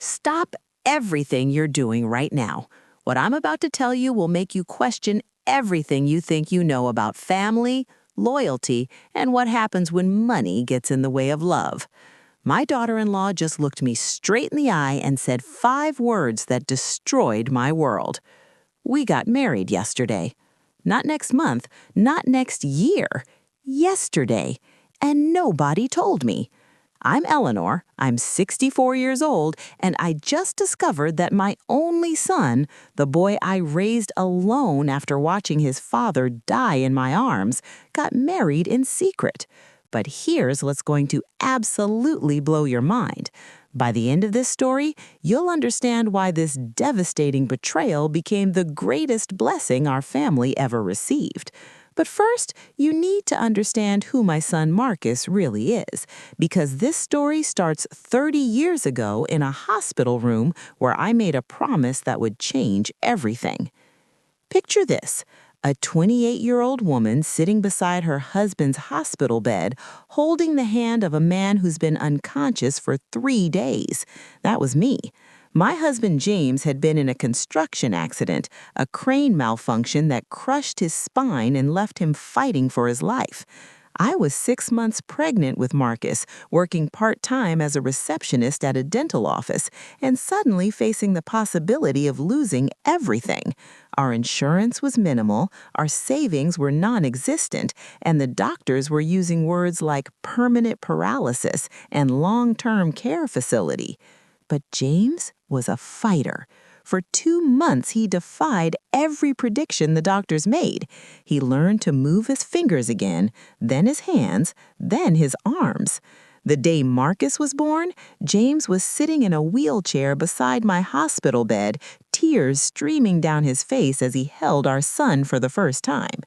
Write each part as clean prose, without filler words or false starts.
Stop everything you're doing right now. What I'm about to tell you will make you question everything you think you know about family, loyalty, and what happens when money gets in the way of love. My daughter-in-law just looked me straight in the eye and said 5 words that destroyed my world. We got married yesterday. Not next month, not next year. Yesterday. And nobody told me. I'm Eleanor, I'm 64 years old, and I just discovered that my only son, the boy I raised alone after watching his father die in my arms, got married in secret. But here's what's going to absolutely blow your mind. By the end of this story, you'll understand why this devastating betrayal became the greatest blessing our family ever received. But first, you need to understand who my son Marcus really is, because this story starts 30 years ago in a hospital room where I made a promise that would change everything. Picture this. A 28-year-old woman sitting beside her husband's hospital bed, holding the hand of a man who's been unconscious for 3 days. That was me. My husband James had been in a construction accident, a crane malfunction that crushed his spine and left him fighting for his life. I was 6 months pregnant with Marcus, working part-time as a receptionist at a dental office, and suddenly facing the possibility of losing everything. Our insurance was minimal, our savings were non-existent, and the doctors were using words like permanent paralysis and long-term care facility. But James was a fighter. For 2 months, he defied every prediction the doctors made. He learned to move his fingers again, then his hands, then his arms. The day Marcus was born, James was sitting in a wheelchair beside my hospital bed, tears streaming down his face as he held our son for the first time.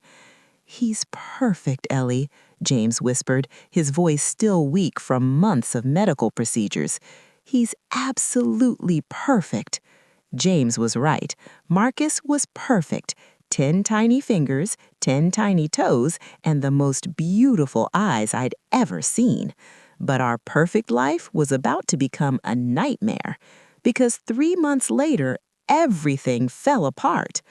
"He's perfect, Ellie," James whispered, his voice still weak from months of medical procedures. "He's absolutely perfect." James was right. Marcus was perfect. 10 tiny fingers, 10 tiny toes, and the most beautiful eyes I'd ever seen. But our perfect life was about to become a nightmare, because 3 months later, everything fell apart.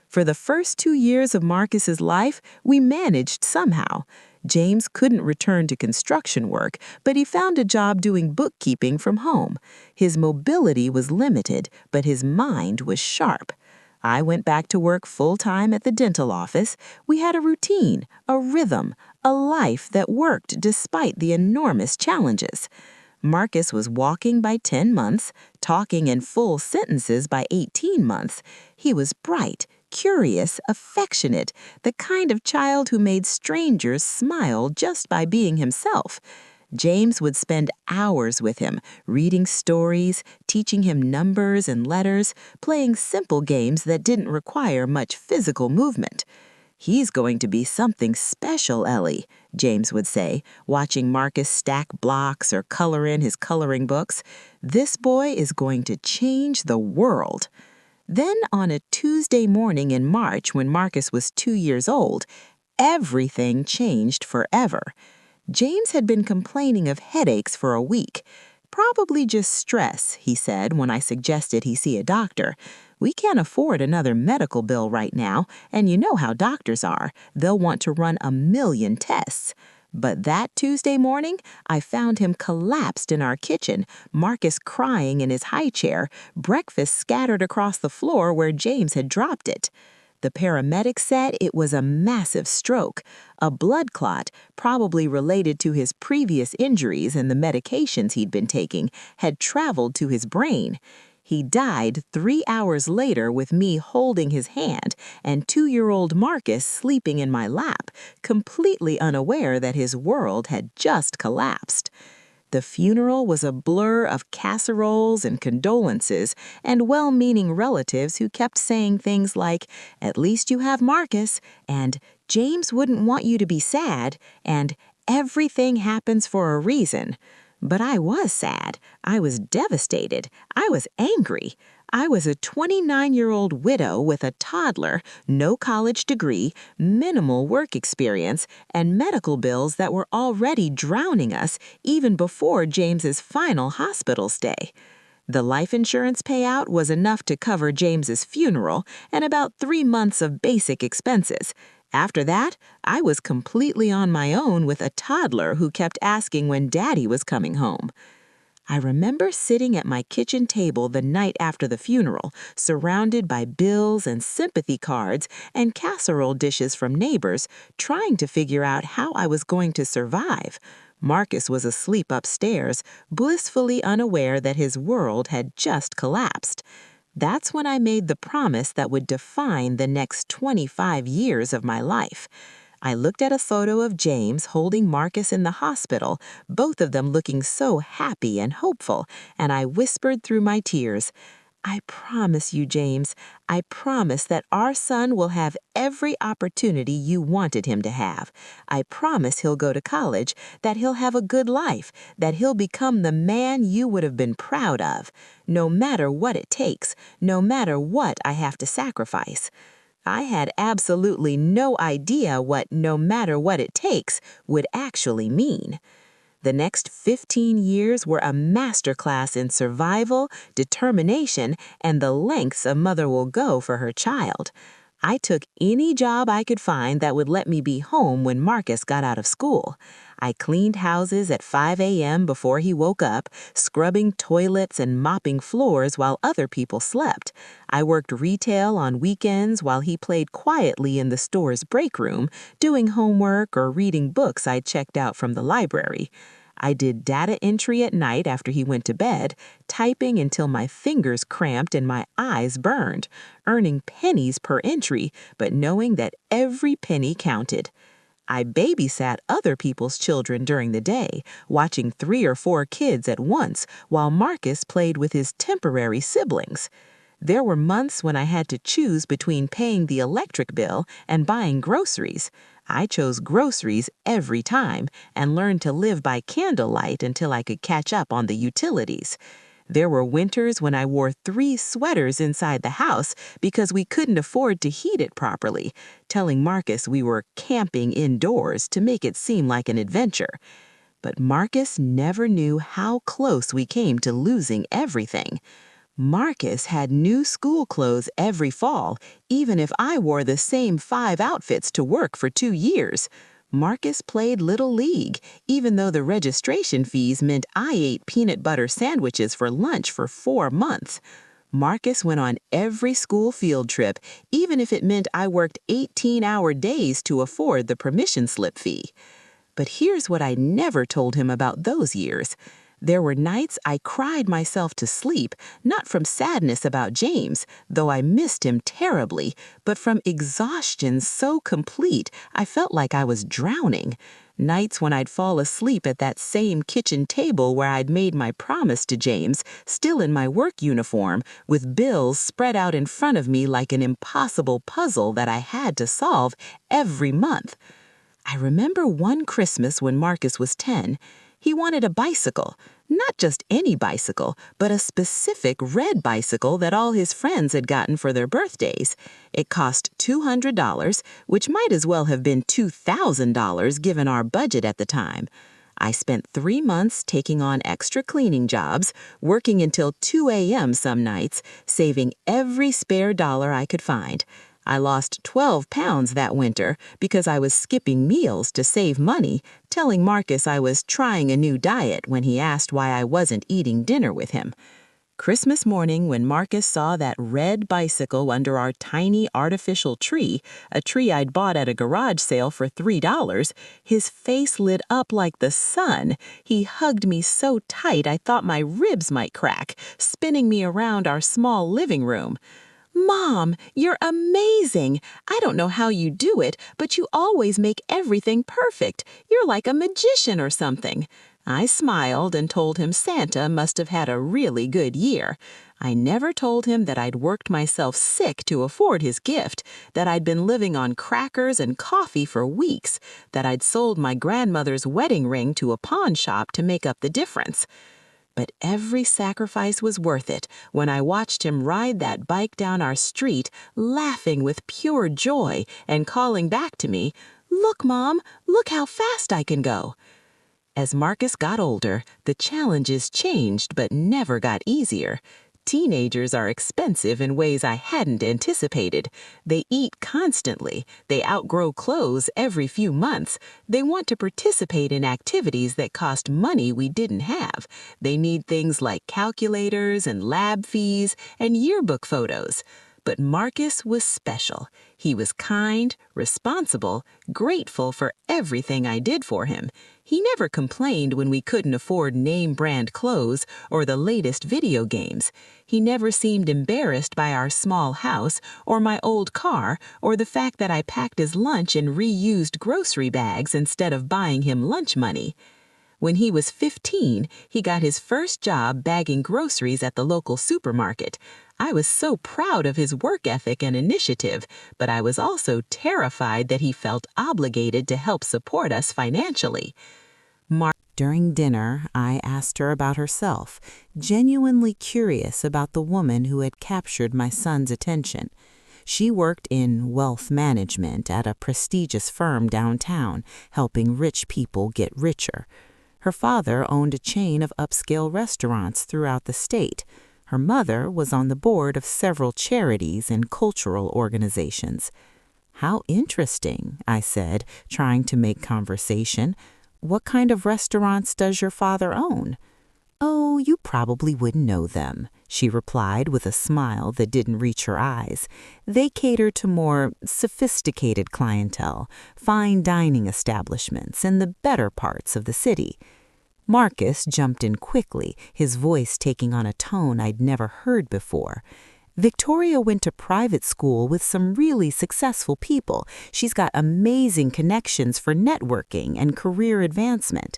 For the first 2 years of Marcus's life, we managed somehow. James couldn't return to construction work, but he found a job doing bookkeeping from home. His mobility was limited, but his mind was sharp. I went back to work full-time at the dental office. We had a routine, a rhythm, a life that worked despite the enormous challenges. Marcus was walking by 10 months, talking in full sentences by 18 months. He was bright, curious, affectionate, the kind of child who made strangers smile just by being himself. James would spend hours with him, reading stories, teaching him numbers and letters, playing simple games that didn't require much physical movement. "He's going to be something special, Ellie," James would say, watching Marcus stack blocks or color in his coloring books. "This boy is going to change the world." Then on a Tuesday morning in March when Marcus was 2 years old, everything changed forever. James had been complaining of headaches for a week. "Probably just stress," he said when I suggested he see a doctor. "We can't afford another medical bill right now, and you know how doctors are. They'll want to run 1,000,000 tests." But that Tuesday morning, I found him collapsed in our kitchen, Marcus crying in his high chair, breakfast scattered across the floor where James had dropped it. The paramedics said it was a massive stroke. A blood clot, probably related to his previous injuries and the medications he'd been taking, had traveled to his brain. He died 3 hours later with me holding his hand and 2-year-old Marcus sleeping in my lap, completely unaware that his world had just collapsed. The funeral was a blur of casseroles and condolences and well-meaning relatives who kept saying things like, "At least you have Marcus," and "James wouldn't want you to be sad," and "Everything happens for a reason." But I was sad. I was devastated. I was angry. I was a 29-year-old widow with a toddler, no college degree, minimal work experience, and medical bills that were already drowning us even before James's final hospital stay. The life insurance payout was enough to cover James's funeral and about 3 months of basic expenses. After that, I was completely on my own with a toddler who kept asking when Daddy was coming home. I remember sitting at my kitchen table the night after the funeral, surrounded by bills and sympathy cards and casserole dishes from neighbors, trying to figure out how I was going to survive. Marcus was asleep upstairs, blissfully unaware that his world had just collapsed. That's when I made the promise that would define the next 25 years of my life. I looked at a photo of James holding Marcus in the hospital, both of them looking so happy and hopeful, and I whispered through my tears, "I promise you, James, I promise that our son will have every opportunity you wanted him to have. I promise he'll go to college, that he'll have a good life, that he'll become the man you would have been proud of, no matter what it takes, no matter what I have to sacrifice." I had absolutely no idea what "no matter what it takes" would actually mean. The next 15 years were a masterclass in survival, determination, and the lengths a mother will go for her child. I took any job I could find that would let me be home when Marcus got out of school. I cleaned houses at 5 a.m. before he woke up, scrubbing toilets and mopping floors while other people slept. I worked retail on weekends while he played quietly in the store's break room, doing homework or reading books I'd checked out from the library. I did data entry at night after he went to bed, typing until my fingers cramped and my eyes burned, earning pennies per entry, but knowing that every penny counted. I babysat other people's children during the day, watching 3 or 4 kids at once while Marcus played with his temporary siblings. There were months when I had to choose between paying the electric bill and buying groceries. I chose groceries every time and learned to live by candlelight until I could catch up on the utilities. There were winters when I wore 3 sweaters inside the house because we couldn't afford to heat it properly, telling Marcus we were camping indoors to make it seem like an adventure. But Marcus never knew how close we came to losing everything. Marcus had new school clothes every fall, even if I wore the same 5 outfits to work for 2 years. Marcus played Little League, even though the registration fees meant I ate peanut butter sandwiches for lunch for 4 months. Marcus went on every school field trip, even if it meant I worked 18-hour days to afford the permission slip fee. But here's what I never told him about those years. There were nights I cried myself to sleep, not from sadness about James, though I missed him terribly, but from exhaustion so complete I felt like I was drowning. Nights when I'd fall asleep at that same kitchen table where I'd made my promise to James, still in my work uniform, with bills spread out in front of me like an impossible puzzle that I had to solve every month. I remember one Christmas when Marcus was 10. He wanted a bicycle, not just any bicycle, but a specific red bicycle that all his friends had gotten for their birthdays. It cost $200, which might as well have been $2,000 given our budget at the time. I spent 3 months taking on extra cleaning jobs, working until 2 a.m. some nights, saving every spare dollar I could find. I lost 12 pounds that winter because I was skipping meals to save money, telling Marcus I was trying a new diet when he asked why I wasn't eating dinner with him. Christmas morning, when Marcus saw that red bicycle under our tiny artificial tree, a tree I'd bought at a garage sale for $3, his face lit up like the sun. He hugged me so tight I thought my ribs might crack, spinning me around our small living room. "Mom, you're amazing! I don't know how you do it, but you always make everything perfect. You're like a magician or something." I smiled and told him Santa must have had a really good year. I never told him that I'd worked myself sick to afford his gift, that I'd been living on crackers and coffee for weeks, that I'd sold my grandmother's wedding ring to a pawn shop to make up the difference. But every sacrifice was worth it when I watched him ride that bike down our street, laughing with pure joy and calling back to me, "Look, Mom, look how fast I can go." As Marcus got older, the challenges changed but never got easier. Teenagers are expensive in ways I hadn't anticipated. They eat constantly. They outgrow clothes every few months. They want to participate in activities that cost money we didn't have. They need things like calculators and lab fees and yearbook photos. But Marcus was special. He was kind, responsible, grateful for everything I did for him. He never complained when we couldn't afford name-brand clothes or the latest video games. He never seemed embarrassed by our small house or my old car or the fact that I packed his lunch in reused grocery bags instead of buying him lunch money. When he was 15, he got his first job bagging groceries at the local supermarket. I was so proud of his work ethic and initiative, but I was also terrified that he felt obligated to help support us financially. During dinner, I asked her about herself, genuinely curious about the woman who had captured my son's attention. She worked in wealth management at a prestigious firm downtown, helping rich people get richer. Her father owned a chain of upscale restaurants throughout the state. Her mother was on the board of several charities and cultural organizations. "How interesting," I said, trying to make conversation. "What kind of restaurants does your father own?" "Oh, you probably wouldn't know them," she replied with a smile that didn't reach her eyes. "They cater to more sophisticated clientele, fine dining establishments, and the better parts of the city." Marcus jumped in quickly, his voice taking on a tone I'd never heard before. "Victoria went to private school with some really successful people. She's got amazing connections for networking and career advancement."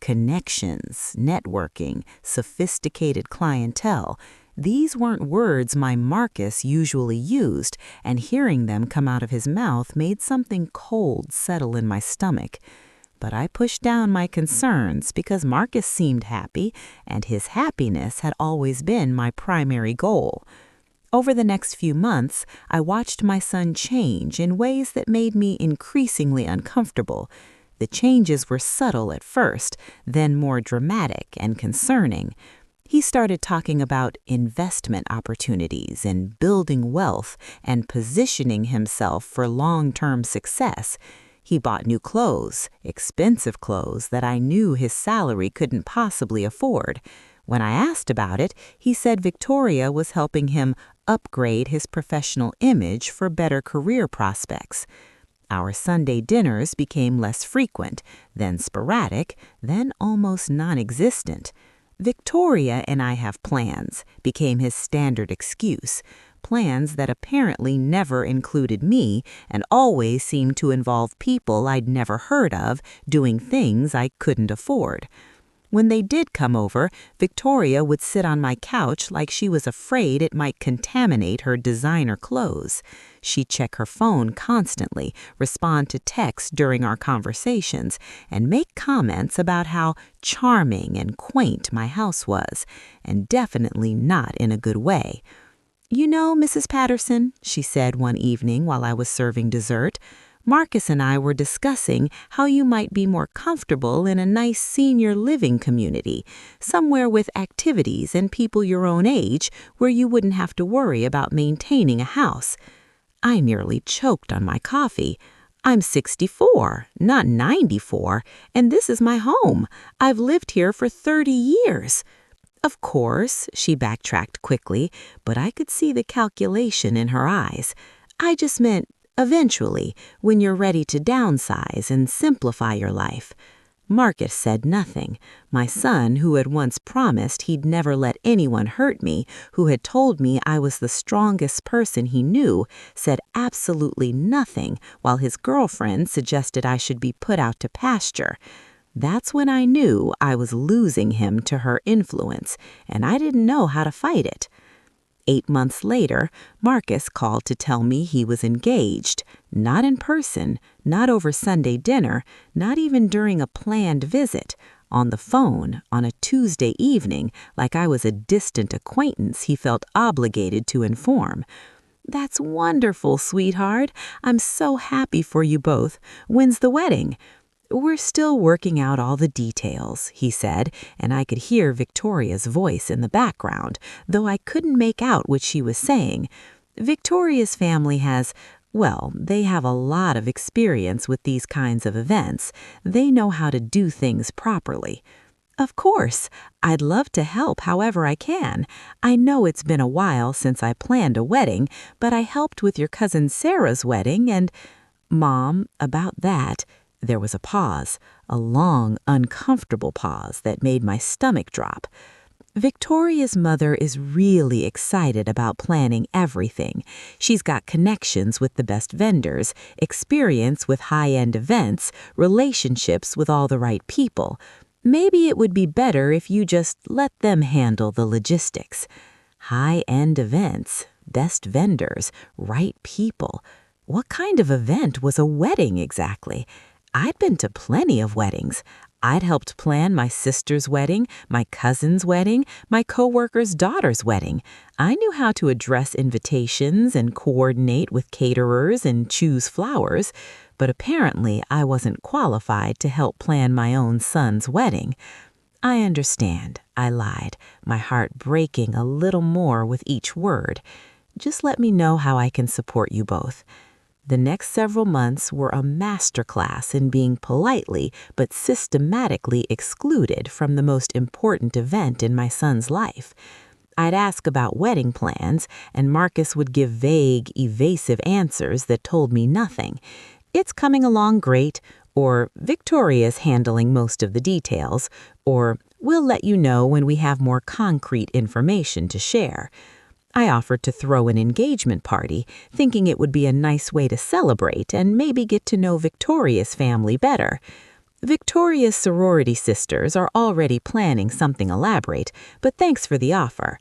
Connections, networking, sophisticated clientele. These weren't words my Marcus usually used, and hearing them come out of his mouth made something cold settle in my stomach. But I pushed down my concerns because Marcus seemed happy, and his happiness had always been my primary goal. Over the next few months, I watched my son change in ways that made me increasingly uncomfortable. The changes were subtle at first, then more dramatic and concerning. He started talking about investment opportunities and building wealth and positioning himself for long-term success. He bought new clothes, expensive clothes that I knew his salary couldn't possibly afford. When I asked about it, he said Victoria was helping him upgrade his professional image for better career prospects. Our Sunday dinners became less frequent, then sporadic, then almost non-existent. "Victoria and I have plans," became his standard excuse. Plans that apparently never included me and always seemed to involve people I'd never heard of doing things I couldn't afford. When they did come over, Victoria would sit on my couch like she was afraid it might contaminate her designer clothes. She'd check her phone constantly, respond to texts during our conversations, and make comments about how charming and quaint my house was, and definitely not in a good way. "You know, Mrs. Patterson," she said one evening while I was serving dessert, "Marcus and I were discussing how you might be more comfortable in a nice senior living community, somewhere with activities and people your own age where you wouldn't have to worry about maintaining a house." I nearly choked on my coffee. "I'm 64, not 94, and this is my home. I've lived here for 30 years. "Of course," she backtracked quickly, but I could see the calculation in her eyes. "I just meant eventually, when you're ready to downsize and simplify your life." Marcus said nothing. My son, who had once promised he'd never let anyone hurt me, who had told me I was the strongest person he knew, said absolutely nothing while his girlfriend suggested I should be put out to pasture. That's when I knew I was losing him to her influence, and I didn't know how to fight it. 8 months later, Marcus called to tell me he was engaged, not in person, not over Sunday dinner, not even during a planned visit, on the phone on a Tuesday evening like I was a distant acquaintance he felt obligated to inform. "That's wonderful, sweetheart. I'm so happy for you both. When's the wedding?" "We're still working out all the details," he said, and I could hear Victoria's voice in the background, though I couldn't make out what she was saying. Victoria's family well, they have a lot of experience with these kinds of events. They know how to do things properly. "Of course, I'd love to help however I can. I know it's been a while since I planned a wedding, but I helped with your cousin Sarah's wedding and—" "Mom, about that—" There was a pause, a long, uncomfortable pause that made my stomach drop. "Victoria's mother is really excited about planning everything. She's got connections with the best vendors, experience with high-end events, relationships with all the right people. Maybe it would be better if you just let them handle the logistics." High-end events, best vendors, right people. What kind of event was a wedding exactly? I'd been to plenty of weddings. I'd helped plan my sister's wedding, my cousin's wedding, my coworker's daughter's wedding. I knew how to address invitations and coordinate with caterers and choose flowers, but apparently I wasn't qualified to help plan my own son's wedding. "I understand," I lied, my heart breaking a little more with each word. "Just let me know how I can support you both." The next several months were a masterclass in being politely but systematically excluded from the most important event in my son's life. I'd ask about wedding plans, and Marcus would give vague, evasive answers that told me nothing. "It's coming along great," or "Victoria's handling most of the details," or "We'll let you know when we have more concrete information to share." I offered to throw an engagement party, thinking it would be a nice way to celebrate and maybe get to know Victoria's family better. Victoria's sorority sisters are already planning something elaborate, but thanks for the offer.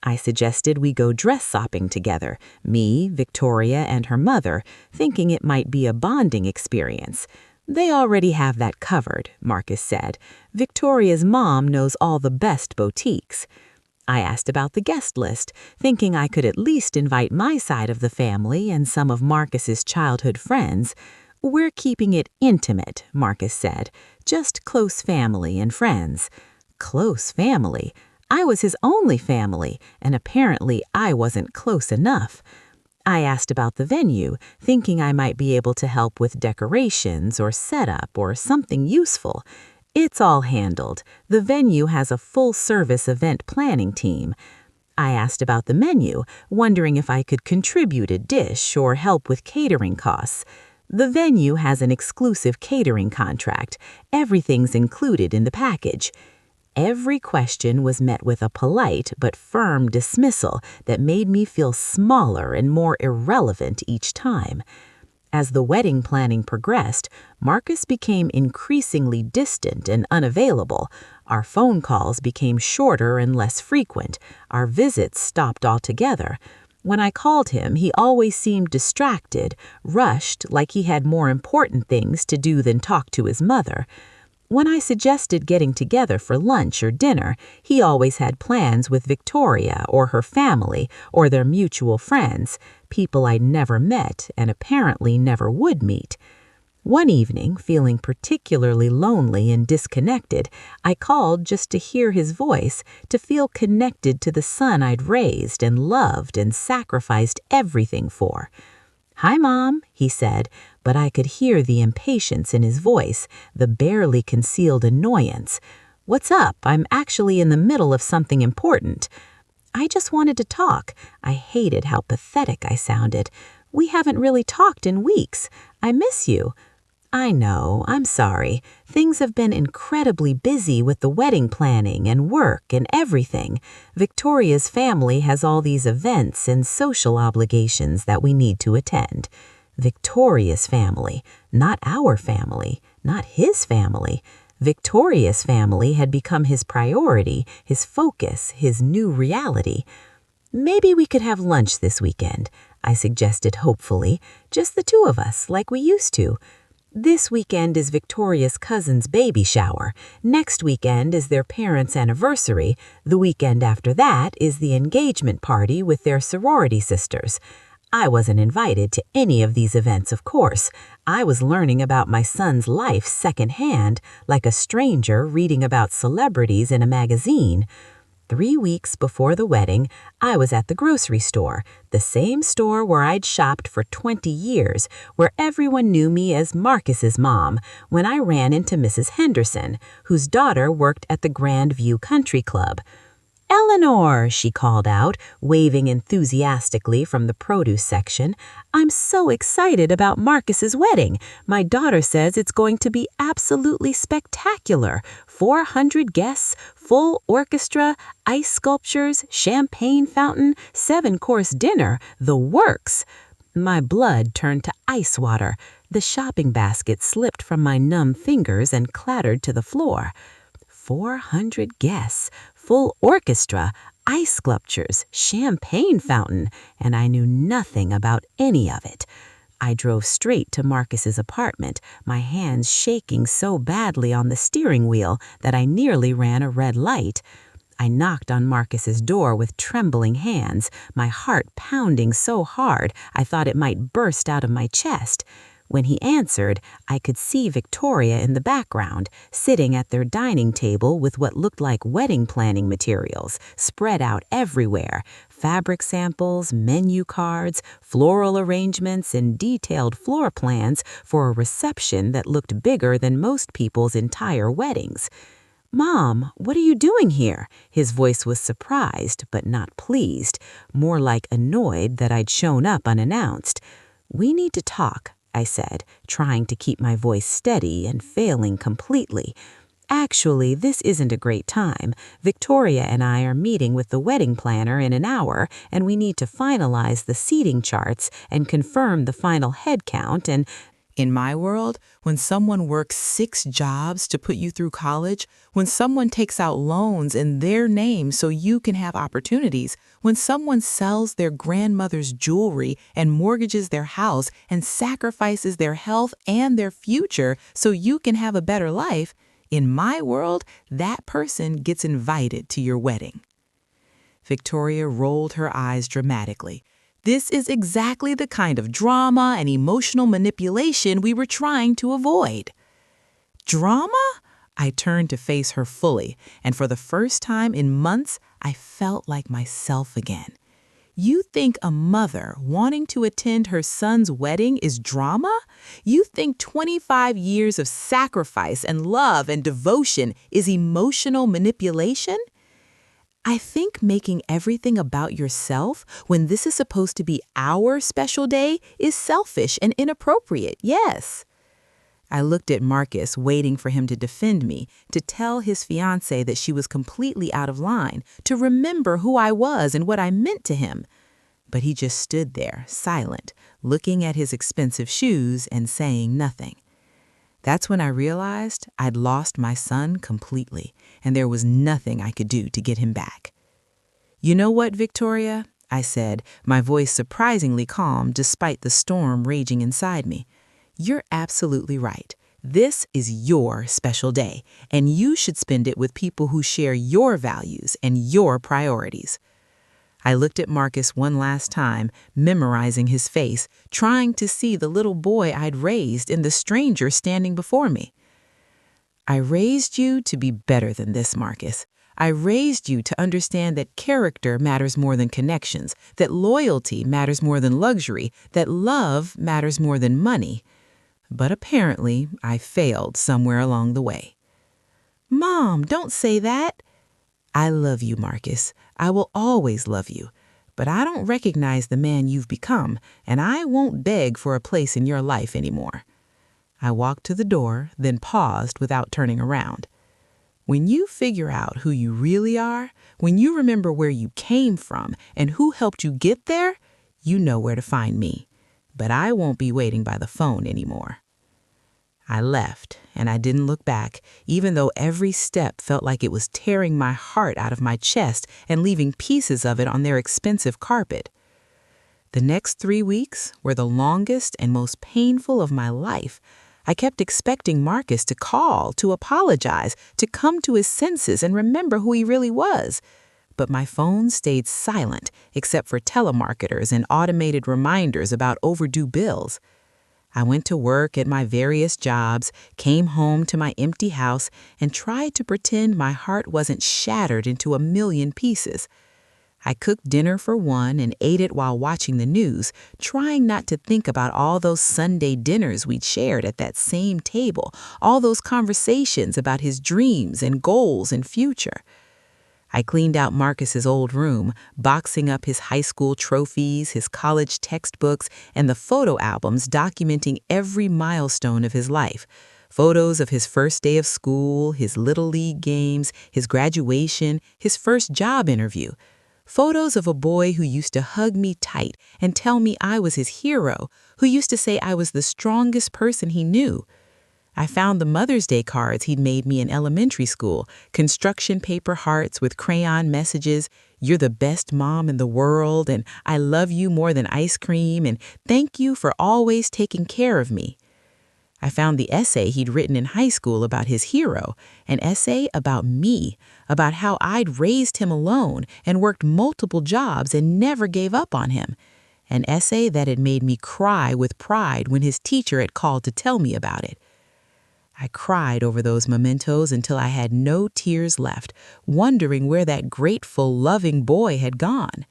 I suggested we go dress shopping together, me, Victoria, and her mother, thinking it might be a bonding experience. "They already have that covered," Marcus said. "Victoria's mom knows all the best boutiques." I asked about the guest list, thinking I could at least invite my side of the family and some of Marcus's childhood friends. "We're keeping it intimate," Marcus said, "just close family and friends." Close family? I was his only family, and apparently I wasn't close enough. I asked about the venue, thinking I might be able to help with decorations or setup or something useful. "It's all handled. The venue has a full-service event planning team." I asked about the menu, wondering if I could contribute a dish or help with catering costs. "The venue has an exclusive catering contract. Everything's included in the package." Every question was met with a polite but firm dismissal that made me feel smaller and more irrelevant each time. As the wedding planning progressed, Marcus became increasingly distant and unavailable. Our phone calls became shorter and less frequent. Our visits stopped altogether. When I called him, he always seemed distracted, rushed, like he had more important things to do than talk to his mother. When I suggested getting together for lunch or dinner, he always had plans with Victoria or her family or their mutual friends, people I'd never met and apparently never would meet. One evening, feeling particularly lonely and disconnected, I called just to hear his voice, to feel connected to the son I'd raised and loved and sacrificed everything for. "Hi, Mom," he said, but I could hear the impatience in his voice, the barely concealed annoyance. "What's up? I'm actually in the middle of something important." "I just wanted to talk." I hated how pathetic I sounded. "We haven't really talked in weeks. I miss you." "I know, I'm sorry. Things have been incredibly busy with the wedding planning and work and everything. Victoria's family has all these events and social obligations that we need to attend." Victoria's family, not our family, not his family. Victoria's family had become his priority, his focus, his new reality. "Maybe we could have lunch this weekend," I suggested hopefully, "just the two of us, like we used to." "This weekend is Victoria's cousin's baby shower. Next weekend is their parents' anniversary. The weekend after that is the engagement party with their sorority sisters." I wasn't invited to any of these events, of course. I was learning about my son's life secondhand, like a stranger reading about celebrities in a magazine. 3 weeks before the wedding, I was at the grocery store, the same store where I'd shopped for 20 years, where everyone knew me as Marcus's mom, when I ran into Mrs. Henderson, whose daughter worked at the Grand View Country Club. "Eleanor," she called out, waving enthusiastically from the produce section, "I'm so excited about Marcus's wedding. My daughter says it's going to be absolutely spectacular. 400 guests, full orchestra, ice sculptures, champagne fountain, 7-course dinner, the works." My blood turned to ice water. The shopping basket slipped from my numb fingers and clattered to the floor. 400 guests, full orchestra, ice sculptures, champagne fountain, and I knew nothing about any of it. I drove straight to Marcus's apartment, my hands shaking so badly on the steering wheel that I nearly ran a red light. I knocked on Marcus's door with trembling hands, my heart pounding so hard I thought it might burst out of my chest. When he answered, I could see Victoria in the background, sitting at their dining table with what looked like wedding planning materials spread out everywhere: fabric samples, menu cards, floral arrangements, and detailed floor plans for a reception that looked bigger than most people's entire weddings. "Mom, what are you doing here?" His voice was surprised, but not pleased, more like annoyed that I'd shown up unannounced. "We need to talk," I said, trying to keep my voice steady and failing completely. "Actually, this isn't a great time. Victoria and I are meeting with the wedding planner in an hour, and we need to finalize the seating charts and confirm the final head count and—" In my world, when someone works 6 jobs to put you through college, when someone takes out loans in their name so you can have opportunities, when someone sells their grandmother's jewelry and mortgages their house and sacrifices their health and their future so you can have a better life, in my world, that person gets invited to your wedding. Victoria rolled her eyes dramatically. This is exactly the kind of drama and emotional manipulation we were trying to avoid. Drama? I turned to face her fully, and for the first time in months, I felt like myself again. You think a mother wanting to attend her son's wedding is drama? You think 25 years of sacrifice and love and devotion is emotional manipulation? I think making everything about yourself when this is supposed to be our special day is selfish and inappropriate, yes. I looked at Marcus, waiting for him to defend me, to tell his fiancée that she was completely out of line, to remember who I was and what I meant to him. But he just stood there, silent, looking at his expensive shoes and saying nothing. That's when I realized I'd lost my son completely, and there was nothing I could do to get him back. "You know what, Victoria?" I said, my voice surprisingly calm despite the storm raging inside me. "You're absolutely right. This is your special day, and you should spend it with people who share your values and your priorities." I looked at Marcus one last time, memorizing his face, trying to see the little boy I'd raised in the stranger standing before me. "I raised you to be better than this, Marcus. I raised you to understand that character matters more than connections, that loyalty matters more than luxury, that love matters more than money. But apparently, I failed somewhere along the way." "Mom, don't say that." "I love you, Marcus. I will always love you. But I don't recognize the man you've become, and I won't beg for a place in your life anymore." I walked to the door, then paused without turning around. When you figure out who you really are, when you remember where you came from and who helped you get there, you know where to find me. But I won't be waiting by the phone anymore. I left, and I didn't look back, even though every step felt like it was tearing my heart out of my chest and leaving pieces of it on their expensive carpet. The next 3 weeks were the longest and most painful of my life. I kept expecting Marcus to call, to apologize, to come to his senses and remember who he really was. but my phone stayed silent except for telemarketers and automated reminders about overdue bills. I went to work at my various jobs, came home to my empty house, and tried to pretend my heart wasn't shattered into a million pieces. I cooked dinner for one and ate it while watching the news, trying not to think about all those Sunday dinners we'd shared at that same table, all those conversations about his dreams and goals and future. I cleaned out Marcus's old room, boxing up his high school trophies, his college textbooks, and the photo albums documenting every milestone of his life. Photos of his first day of school, his little league games, his graduation, his first job interview. Photos of a boy who used to hug me tight and tell me I was his hero, who used to say I was the strongest person he knew. I found the Mother's Day cards he'd made me in elementary school, construction paper hearts with crayon messages, "You're the best mom in the world," and "I love you more than ice cream," and "Thank you for always taking care of me." I found the essay he'd written in high school about his hero, an essay about me, about how I'd raised him alone and worked multiple jobs and never gave up on him. An essay that had made me cry with pride when his teacher had called to tell me about it. I cried over those mementos until I had no tears left, wondering where that grateful, loving boy had gone.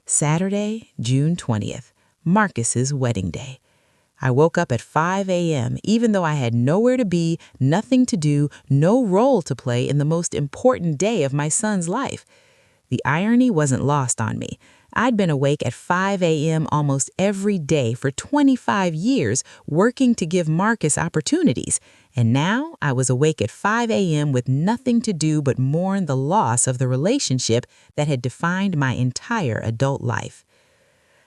Saturday, June 20th, Marcus's wedding day. I woke up at 5 a.m., even though I had nowhere to be, nothing to do, no role to play in the most important day of my son's life. The irony wasn't lost on me. I'd been awake at 5 a.m. almost every day for 25 years, working to give Marcus opportunities. And now I was awake at 5 a.m. with nothing to do but mourn the loss of the relationship that had defined my entire adult life.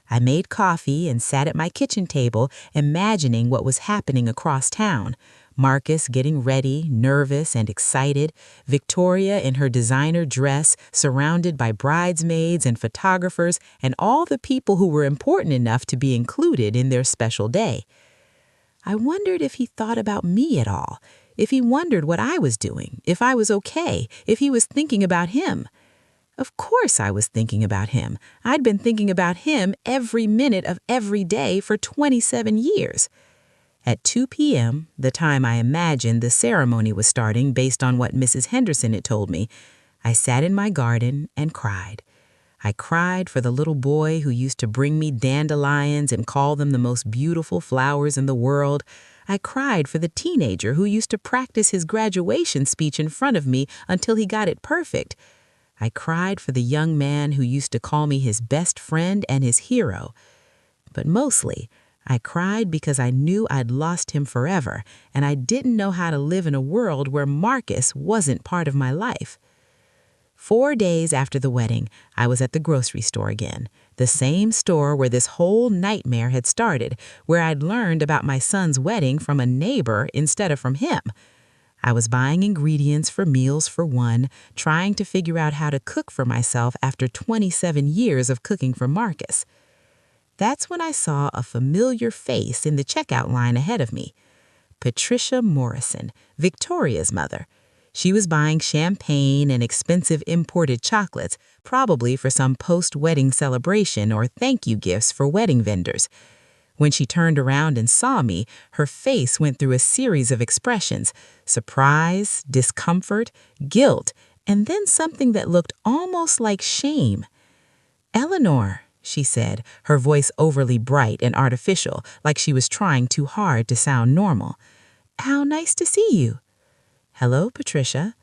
I made coffee and sat at my kitchen table, imagining what was happening across town. Marcus getting ready, nervous and excited, Victoria in her designer dress, surrounded by bridesmaids and photographers and all the people who were important enough to be included in their special day. I wondered if he thought about me at all, if he wondered what I was doing, if I was okay, if he was thinking about him. Of course I was thinking about him. I'd been thinking about him every minute of every day for 27 years. At 2 p.m., the time I imagined the ceremony was starting based on what Mrs. Henderson had told me, I sat in my garden and cried. I cried for the little boy who used to bring me dandelions and call them the most beautiful flowers in the world. I cried for the teenager who used to practice his graduation speech in front of me until he got it perfect. I cried for the young man who used to call me his best friend and his hero. But mostly, I cried because I knew I'd lost him forever, and I didn't know how to live in a world where Marcus wasn't part of my life. 4 days after the wedding, I was at the grocery store again, the same store where this whole nightmare had started, where I'd learned about my son's wedding from a neighbor instead of from him. I was buying ingredients for meals for one, trying to figure out how to cook for myself after 27 years of cooking for Marcus. That's when I saw a familiar face in the checkout line ahead of me. Patricia Morrison, Victoria's mother. She was buying champagne and expensive imported chocolates, probably for some post-wedding celebration or thank you gifts for wedding vendors. When she turned around and saw me, her face went through a series of expressions: surprise, discomfort, guilt, and then something that looked almost like shame. "Eleanor," she said, her voice overly bright and artificial, like she was trying too hard to sound normal. "How nice to see you." "Hello, Patricia."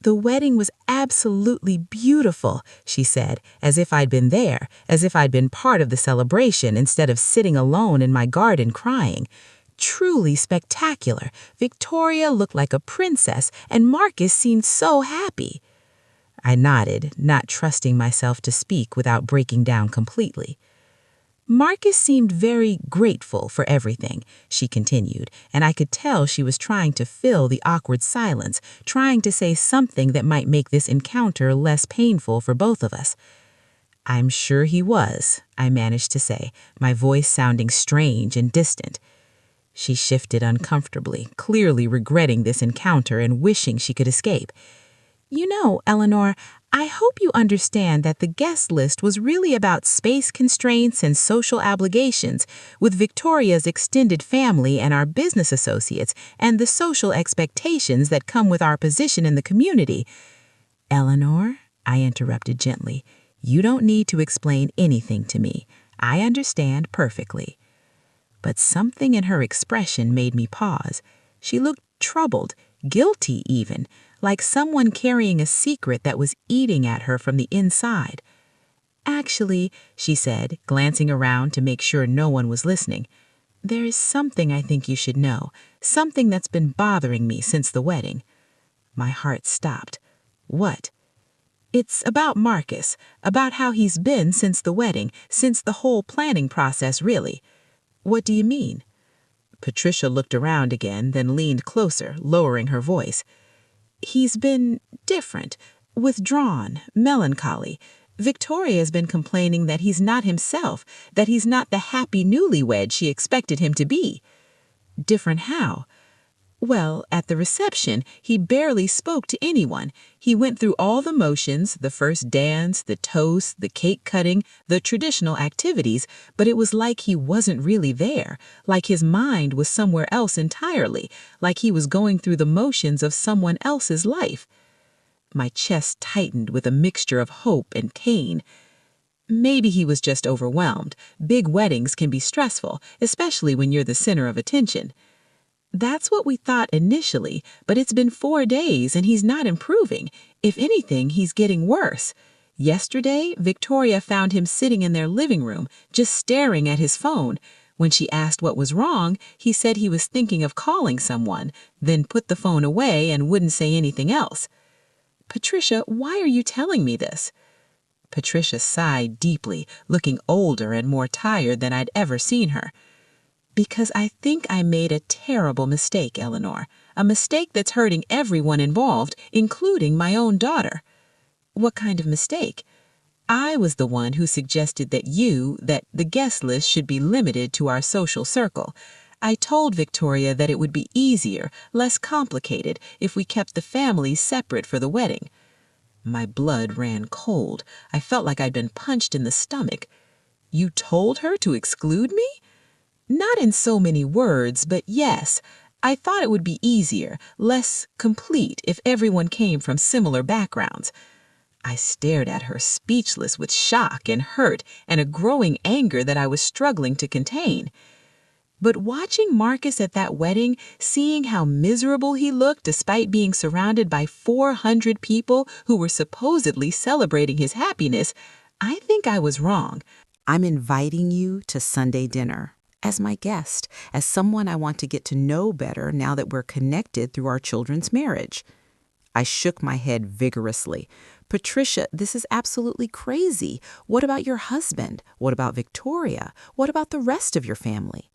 "The wedding was absolutely beautiful," she said, as if I'd been there, as if I'd been part of the celebration instead of sitting alone in my garden crying. "Truly spectacular. Victoria looked like a princess, and Marcus seemed so happy." I nodded, not trusting myself to speak without breaking down completely. "Marcus seemed very grateful for everything," she continued, and I could tell she was trying to fill the awkward silence, trying to say something that might make this encounter less painful for both of us. "I'm sure he was," I managed to say, my voice sounding strange and distant. She shifted uncomfortably, clearly regretting this encounter and wishing she could escape. "You know, Eleanor, I hope you understand that the guest list was really about space constraints and social obligations with Victoria's extended family and our business associates and the social expectations that come with our position in the community. Eleanor, I interrupted gently, you don't need to explain anything to me. I understand perfectly. But something in her expression made me pause. She looked troubled, guilty even, like someone carrying a secret that was eating at her from the inside. Actually, she said, glancing around to make sure no one was listening, there is something I think you should know, something that's been bothering me since the wedding. My heart stopped. What? It's about Marcus, about how he's been since the wedding, since the whole planning process, really. What do you mean? Patricia looked around again, then leaned closer, lowering her voice. He's been different, withdrawn, melancholy. Victoria's been complaining that he's not himself, that he's not the happy newlywed she expected him to be. Different how? Well, at the reception, he barely spoke to anyone. He went through all the motions, the first dance, the toast, the cake cutting, the traditional activities, but it was like he wasn't really there, like his mind was somewhere else entirely, like he was going through the motions of someone else's life. My chest tightened with a mixture of hope and pain. Maybe he was just overwhelmed. Big weddings can be stressful, especially when you're the center of attention. That's what we thought initially, but it's been 4 days and he's not improving. If anything, he's getting worse. Yesterday, Victoria found him sitting in their living room, just staring at his phone. When she asked what was wrong, he said he was thinking of calling someone, then put the phone away and wouldn't say anything else. Patricia, why are you telling me this? Patricia sighed deeply, looking older and more tired than I'd ever seen her. Because I think I made a terrible mistake, Eleanor. A mistake that's hurting everyone involved, including my own daughter. What kind of mistake? I was the one who suggested that the guest list should be limited to our social circle. I told Victoria that it would be easier, less complicated, if we kept the families separate for the wedding. My blood ran cold. I felt like I'd been punched in the stomach. You told her to exclude me? Not in so many words, but yes. I thought it would be easier, less complete if everyone came from similar backgrounds. I stared at her, speechless with shock and hurt and a growing anger that I was struggling to contain. But watching Marcus at that wedding, seeing how miserable he looked despite being surrounded by 400 people who were supposedly celebrating his happiness, I think I was wrong. I'm inviting you to Sunday dinner as my guest, as someone I want to get to know better now that we're connected through our children's marriage. I shook my head vigorously. Patricia, this is absolutely crazy. What about your husband? What about Victoria? What about the rest of your family?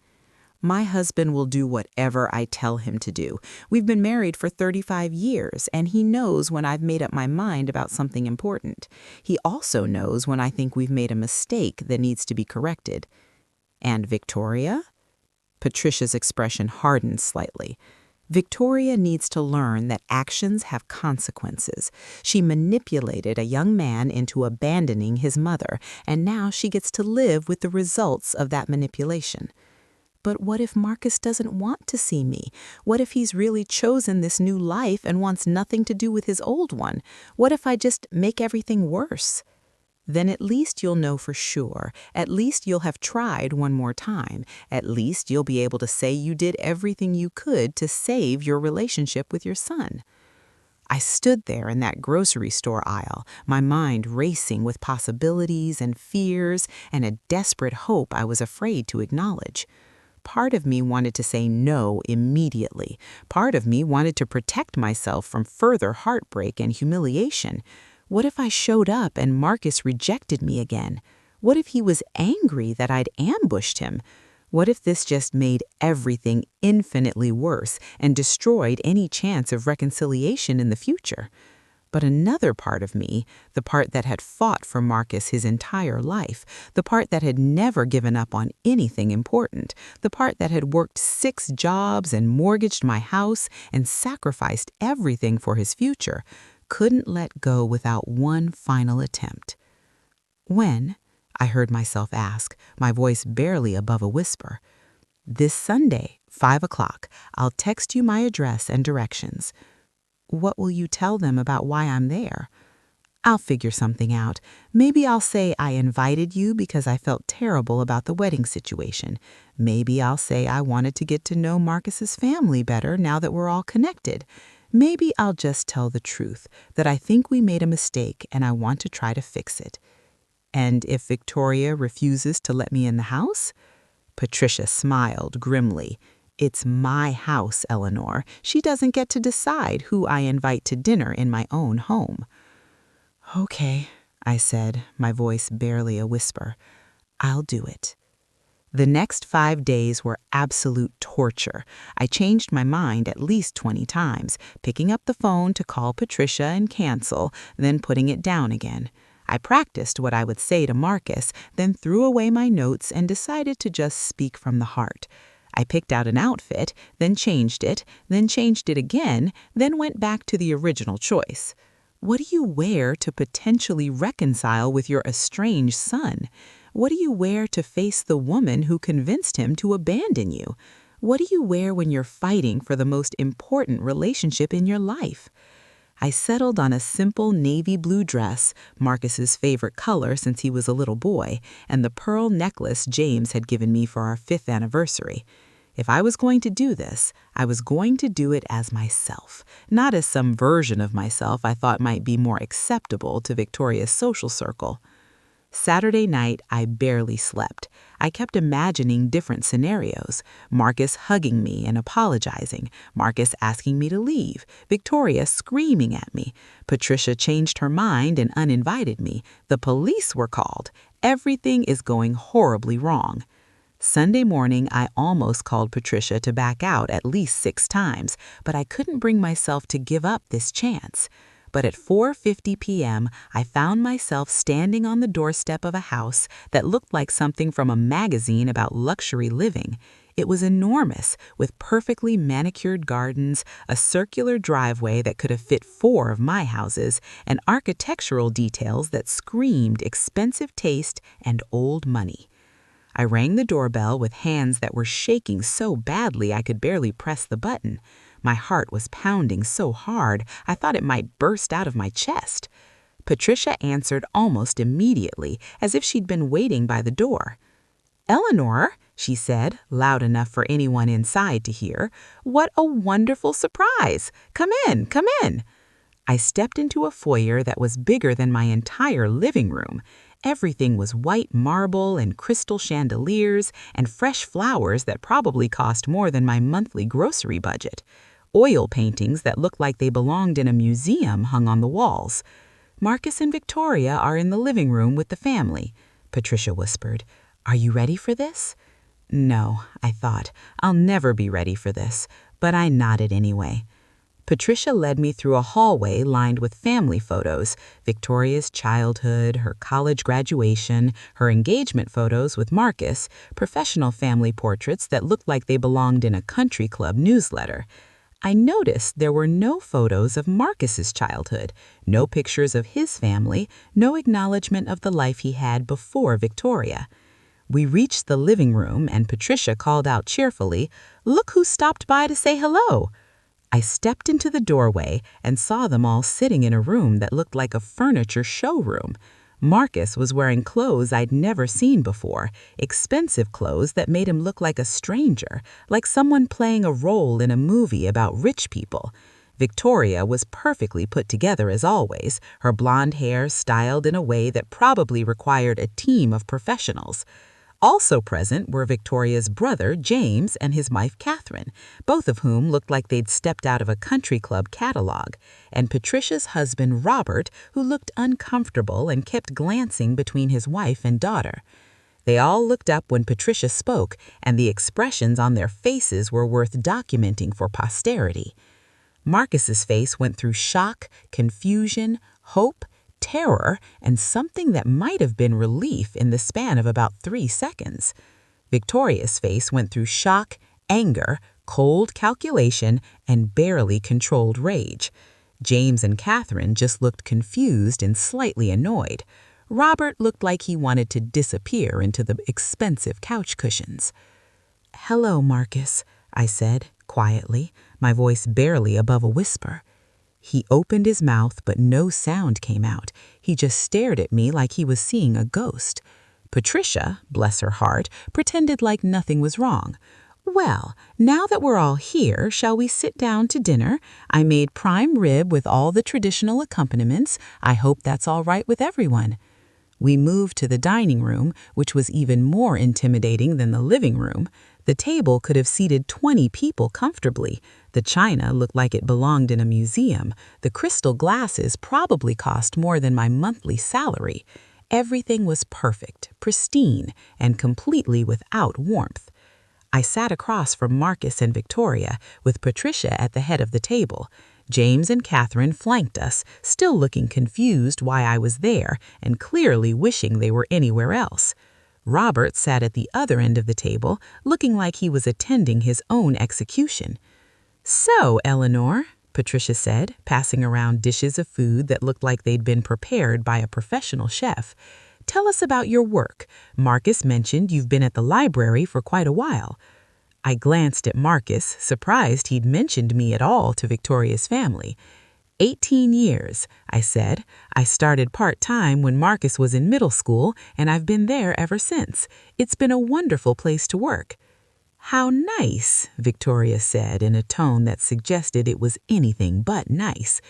My husband will do whatever I tell him to do. We've been married for 35 years, and he knows when I've made up my mind about something important. He also knows when I think we've made a mistake that needs to be corrected. And Victoria? Patricia's expression hardened slightly. Victoria needs to learn that actions have consequences. She manipulated a young man into abandoning his mother, and now she gets to live with the results of that manipulation. But what if Marcus doesn't want to see me? What if he's really chosen this new life and wants nothing to do with his old one? What if I just make everything worse? Then at least you'll know for sure. At least you'll have tried one more time. At least you'll be able to say you did everything you could to save your relationship with your son. I stood there in that grocery store aisle, my mind racing with possibilities and fears and a desperate hope I was afraid to acknowledge. Part of me wanted to say no immediately. Part of me wanted to protect myself from further heartbreak and humiliation. What if I showed up and Marcus rejected me again? What if he was angry that I'd ambushed him? What if this just made everything infinitely worse and destroyed any chance of reconciliation in the future? But another part of me, the part that had fought for Marcus his entire life, the part that had never given up on anything important, the part that had worked 6 jobs and mortgaged my house and sacrificed everything for his future, couldn't let go without one final attempt. "When?" I heard myself ask, my voice barely above a whisper. "This Sunday, 5 o'clock. I'll text you my address and directions." "What will you tell them about why I'm there?" "I'll figure something out. Maybe I'll say I invited you because I felt terrible about the wedding situation. Maybe I'll say I wanted to get to know Marcus's family better now that we're all connected. Maybe I'll just tell the truth, that I think we made a mistake and I want to try to fix it." "And if Victoria refuses to let me in the house?" Patricia smiled grimly. "It's my house, Eleanor. She doesn't get to decide who I invite to dinner in my own home." "Okay," I said, my voice barely a whisper. "I'll do it." The next 5 days were absolute torture. I changed my mind at least 20 times, picking up the phone to call Patricia and cancel, then putting it down again. I practiced what I would say to Marcus, then threw away my notes and decided to just speak from the heart. I picked out an outfit, then changed it again, then went back to the original choice. What do you wear to potentially reconcile with your estranged son? What do you wear to face the woman who convinced him to abandon you? What do you wear when you're fighting for the most important relationship in your life? I settled on a simple navy blue dress, Marcus's favorite color since he was a little boy, and the pearl necklace James had given me for our 5th anniversary. If I was going to do this, I was going to do it as myself, not as some version of myself I thought might be more acceptable to Victoria's social circle. Saturday night, I barely slept. I kept imagining different scenarios. Marcus hugging me and apologizing. Marcus asking me to leave. Victoria screaming at me. Patricia changed her mind and uninvited me. The police were called. Everything is going horribly wrong. Sunday morning, I almost called Patricia to back out at least 6 times, but I couldn't bring myself to give up this chance. But at 4:50 p.m., I found myself standing on the doorstep of a house that looked like something from a magazine about luxury living. It was enormous, with perfectly manicured gardens, a circular driveway that could have fit 4 of my houses, and architectural details that screamed expensive taste and old money. I rang the doorbell with hands that were shaking so badly I could barely press the button. My heart was pounding so hard I thought it might burst out of my chest. Patricia answered almost immediately, as if she'd been waiting by the door. "Eleanor," she said, loud enough for anyone inside to hear, "what a wonderful surprise! Come in, come in." I stepped into a foyer that was bigger than my entire living room. Everything was white marble and crystal chandeliers and fresh flowers that probably cost more than my monthly grocery budget. Oil paintings that looked like they belonged in a museum hung on the walls. "Marcus and Victoria are in the living room with the family," Patricia whispered. "Are you ready for this?" No, I thought. I'll never be ready for this, but I nodded anyway. Patricia led me through a hallway lined with family photos, Victoria's childhood, her college graduation, her engagement photos with Marcus, professional family portraits that looked like they belonged in a country club newsletter. I noticed there were no photos of Marcus's childhood, no pictures of his family, no acknowledgement of the life he had before Victoria. We reached the living room and Patricia called out cheerfully, "Look who stopped by to say hello." I stepped into the doorway and saw them all sitting in a room that looked like a furniture showroom. Marcus was wearing clothes I'd never seen before, expensive clothes that made him look like a stranger, like someone playing a role in a movie about rich people. Victoria was perfectly put together as always, her blonde hair styled in a way that probably required a team of professionals. Also present were Victoria's brother, James, and his wife, Catherine, both of whom looked like they'd stepped out of a country club catalog, and Patricia's husband, Robert, who looked uncomfortable and kept glancing between his wife and daughter. They all looked up when Patricia spoke, and the expressions on their faces were worth documenting for posterity. Marcus's face went through shock, confusion, hope, terror, and something that might have been relief in the span of about 3 seconds. Victoria's face went through shock, anger, cold calculation, and barely controlled rage. James and Catherine just looked confused and slightly annoyed. Robert looked like he wanted to disappear into the expensive couch cushions. "Hello, Marcus," I said, quietly, my voice barely above a whisper. He opened his mouth, but no sound came out. He just stared at me like he was seeing a ghost. Patricia, bless her heart, pretended like nothing was wrong. "Well, now that we're all here, shall we sit down to dinner? I made prime rib with all the traditional accompaniments. I hope that's all right with everyone." We moved to the dining room, which was even more intimidating than the living room. The table could have seated 20 people comfortably. The china looked like it belonged in a museum. The crystal glasses probably cost more than my monthly salary. Everything was perfect, pristine, and completely without warmth. I sat across from Marcus and Victoria, with Patricia at the head of the table. James and Catherine flanked us, still looking confused why I was there and clearly wishing they were anywhere else. Robert sat at the other end of the table, looking like he was attending his own execution. "So, Eleanor," Patricia said, passing around dishes of food that looked like they'd been prepared by a professional chef, "tell us about your work. Marcus mentioned you've been at the library for quite a while." I glanced at Marcus, surprised he'd mentioned me at all to Victoria's family. 18 years, I said. I started part-time when Marcus was in middle school, and I've been there ever since. It's been a wonderful place to work. "How nice," Victoria said in a tone that suggested it was anything but nice.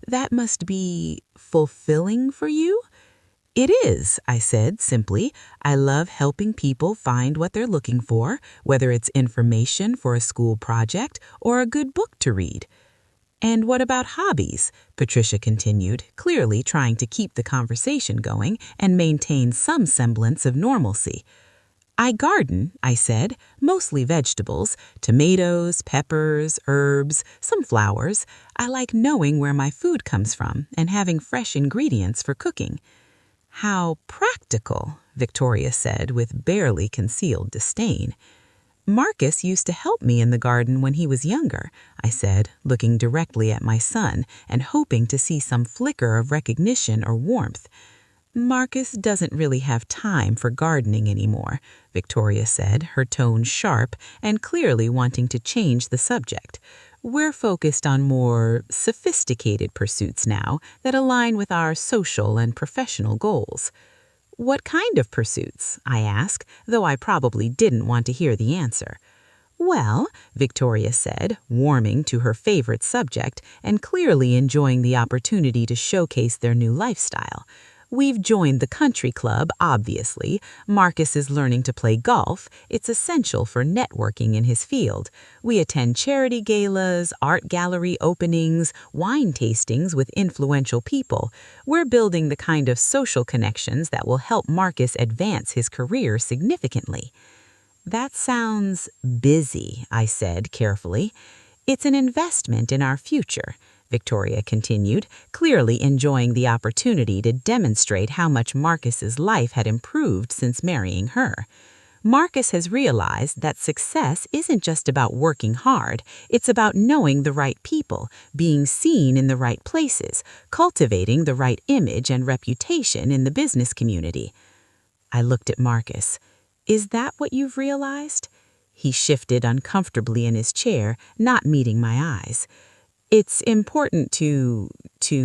"That must be fulfilling for you?" "It is," I said simply. "I love helping people find what they're looking for, whether it's information for a school project or a good book to read." "And what about hobbies?" Patricia continued, clearly trying to keep the conversation going and maintain some semblance of normalcy. "I garden," I said, "mostly vegetables, tomatoes, peppers, herbs, some flowers. I like knowing where my food comes from and having fresh ingredients for cooking." "How practical," Victoria said with barely concealed disdain. "Marcus used to help me in the garden when he was younger," I said, looking directly at my son and hoping to see some flicker of recognition or warmth. "Marcus doesn't really have time for gardening anymore," Victoria said, her tone sharp and clearly wanting to change the subject. "We're focused on more sophisticated pursuits now that align with our social and professional goals." "What kind of pursuits?" I asked, though I probably didn't want to hear the answer. "Well," Victoria said, warming to her favorite subject and clearly enjoying the opportunity to showcase their new lifestyle. "We've joined the country club, obviously. Marcus is learning to play golf. It's essential for networking in his field. We attend charity galas, art gallery openings, wine tastings with influential people. We're building the kind of social connections that will help Marcus advance his career significantly." "That sounds busy," I said carefully. "It's an investment in our future," Victoria continued, clearly enjoying the opportunity to demonstrate how much Marcus's life had improved since marrying her. "Marcus has realized that success isn't just about working hard, it's about knowing the right people, being seen in the right places, cultivating the right image and reputation in the business community." I looked at Marcus. "Is that what you've realized?" He shifted uncomfortably in his chair, not meeting my eyes. "It's important to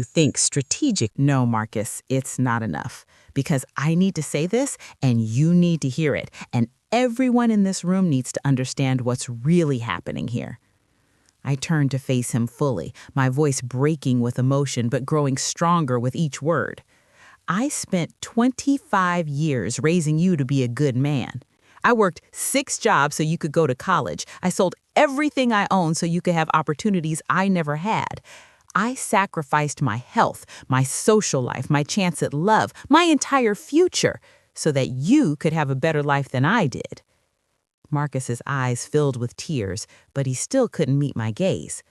think strategic." No, Marcus, it's not enough. Because I need to say this, and you need to hear it. And everyone in this room needs to understand what's really happening here. I turned to face him fully, my voice breaking with emotion but growing stronger with each word. "I spent 25 years raising you to be a good man. I worked 6 jobs so you could go to college. I sold everything I owned so you could have opportunities I never had. I sacrificed my health, my social life, my chance at love, my entire future, so that you could have a better life than I did." Marcus's eyes filled with tears, but he still couldn't meet my gaze.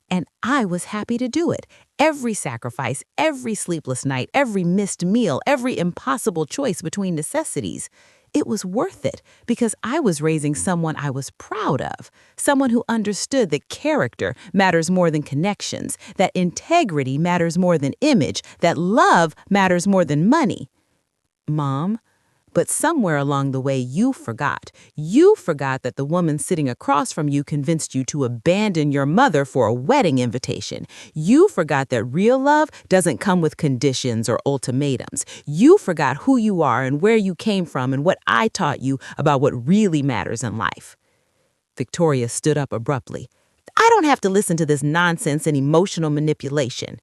"And I was happy to do it. Every sacrifice, every sleepless night, every missed meal, every impossible choice between necessities. it was worth it because I was raising someone I was proud of, someone who understood that character matters more than connections, that integrity matters more than image, that love matters more than money. Mom, but somewhere along the way you forgot. You forgot that the woman sitting across from you convinced you to abandon your mother for a wedding invitation. You forgot that real love doesn't come with conditions or ultimatums. You forgot who you are and where you came from and what I taught you about what really matters in life. Victoria stood up abruptly. I don't have to listen to this nonsense and emotional manipulation.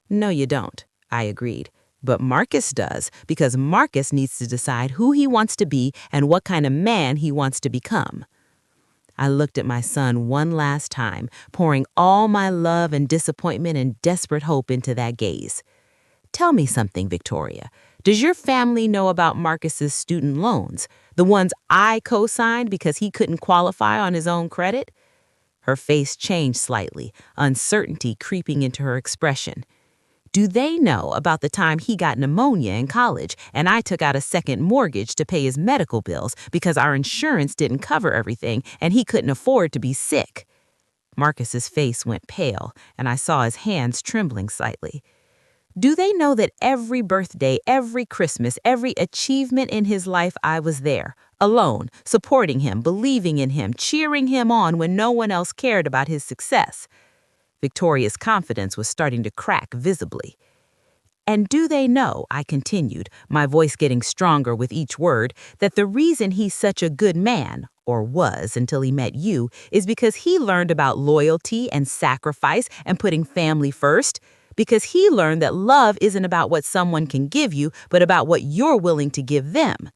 No, you don't, I agreed. But Marcus does, because Marcus needs to decide who he wants to be and what kind of man he wants to become. I looked at my son one last time, pouring all my love and disappointment and desperate hope into that gaze. Tell me something, Victoria. Does your family know about Marcus's student loans, the ones I co-signed because he couldn't qualify on his own credit? Her face changed slightly, uncertainty creeping into her expression. Do they know about the time he got pneumonia in college and I took out a second mortgage to pay his medical bills because our insurance didn't cover everything and he couldn't afford to be sick? Marcus's face went pale and I saw his hands trembling slightly. Do they know that every birthday, every Christmas, every achievement in his life I was there, alone, supporting him, believing in him, cheering him on when no one else cared about his success? Victoria's confidence was starting to crack visibly. And do they know, I continued, my voice getting stronger with each word, that the reason he's such a good man, or was until he met you, is because he learned about loyalty and sacrifice and putting family first? Because he learned that love isn't about what someone can give you, but about what you're willing to give them.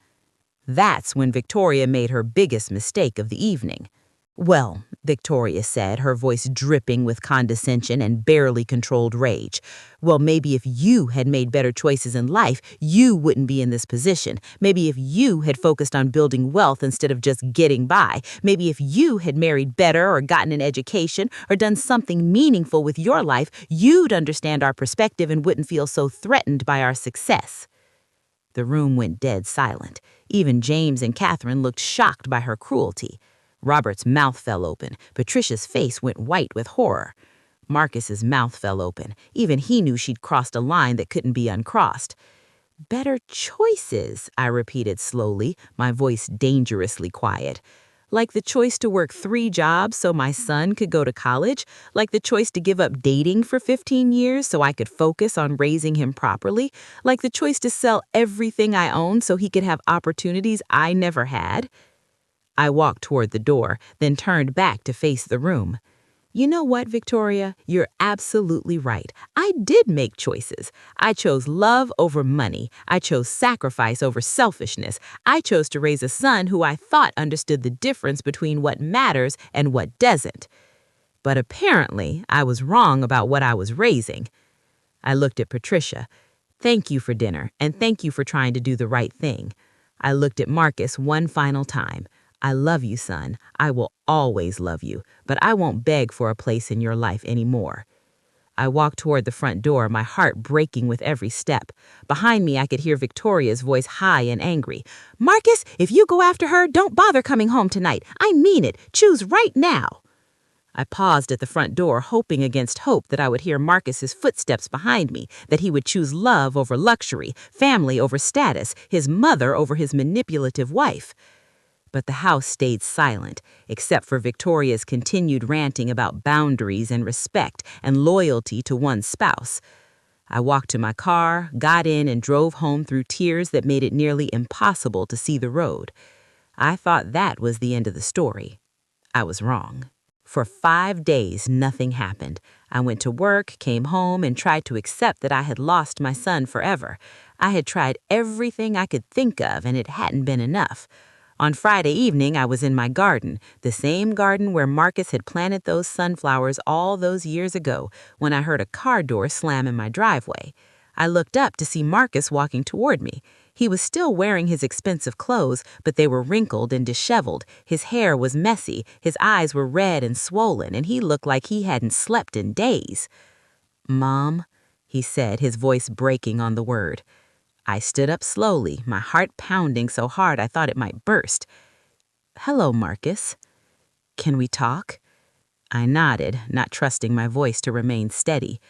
That's when Victoria made her biggest mistake of the evening. Well, Victoria said, her voice dripping with condescension and barely controlled rage. Well, maybe if you had made better choices in life, you wouldn't be in this position. Maybe if you had focused on building wealth instead of just getting by. Maybe if you had married better or gotten an education or done something meaningful with your life, you'd understand our perspective and wouldn't feel so threatened by our success. The room went dead silent. Even James and Catherine looked shocked by her cruelty. Robert's mouth fell open. Patricia's face went white with horror. Marcus's mouth fell open. Even he knew she'd crossed a line that couldn't be uncrossed. Better choices, I repeated slowly, my voice dangerously quiet. Like the choice to work 3 jobs so my son could go to college? Like the choice to give up dating for 15 years so I could focus on raising him properly? Like the choice to sell everything I owned so he could have opportunities I never had? I walked toward the door, then turned back to face the room. You know what, Victoria? You're absolutely right. I did make choices. I chose love over money. I chose sacrifice over selfishness. I chose to raise a son who I thought understood the difference between what matters and what doesn't. But apparently, I was wrong about what I was raising. I looked at Patricia. Thank you for dinner, and thank you for trying to do the right thing. I looked at Marcus one final time. I love you, son. I will always love you, but I won't beg for a place in your life anymore. I walked toward the front door, my heart breaking with every step. Behind me, I could hear Victoria's voice high and angry. Marcus, if you go after her, don't bother coming home tonight. I mean it. Choose right now. I paused at the front door, hoping against hope that I would hear Marcus's footsteps behind me, that he would choose love over luxury, family over status, his mother over his manipulative wife. But the house stayed silent, except for Victoria's continued ranting about boundaries and respect and loyalty to one's spouse. I walked to my car, got in, and drove home through tears that made it nearly impossible to see the road. I thought that was the end of the story. I was wrong. For 5 days, nothing happened. I went to work, came home, and tried to accept that I had lost my son forever. I had tried everything I could think of, and it hadn't been enough. On Friday evening, I was in my garden, the same garden where Marcus had planted those sunflowers all those years ago, when I heard a car door slam in my driveway. I looked up to see Marcus walking toward me. He was still wearing his expensive clothes, but they were wrinkled and disheveled. His hair was messy, his eyes were red and swollen, and he looked like he hadn't slept in days. "Mom," he said, his voice breaking on the word. I stood up slowly, my heart pounding so hard I thought it might burst. "Hello, Marcus. Can we talk?" I nodded, not trusting my voice to remain steady.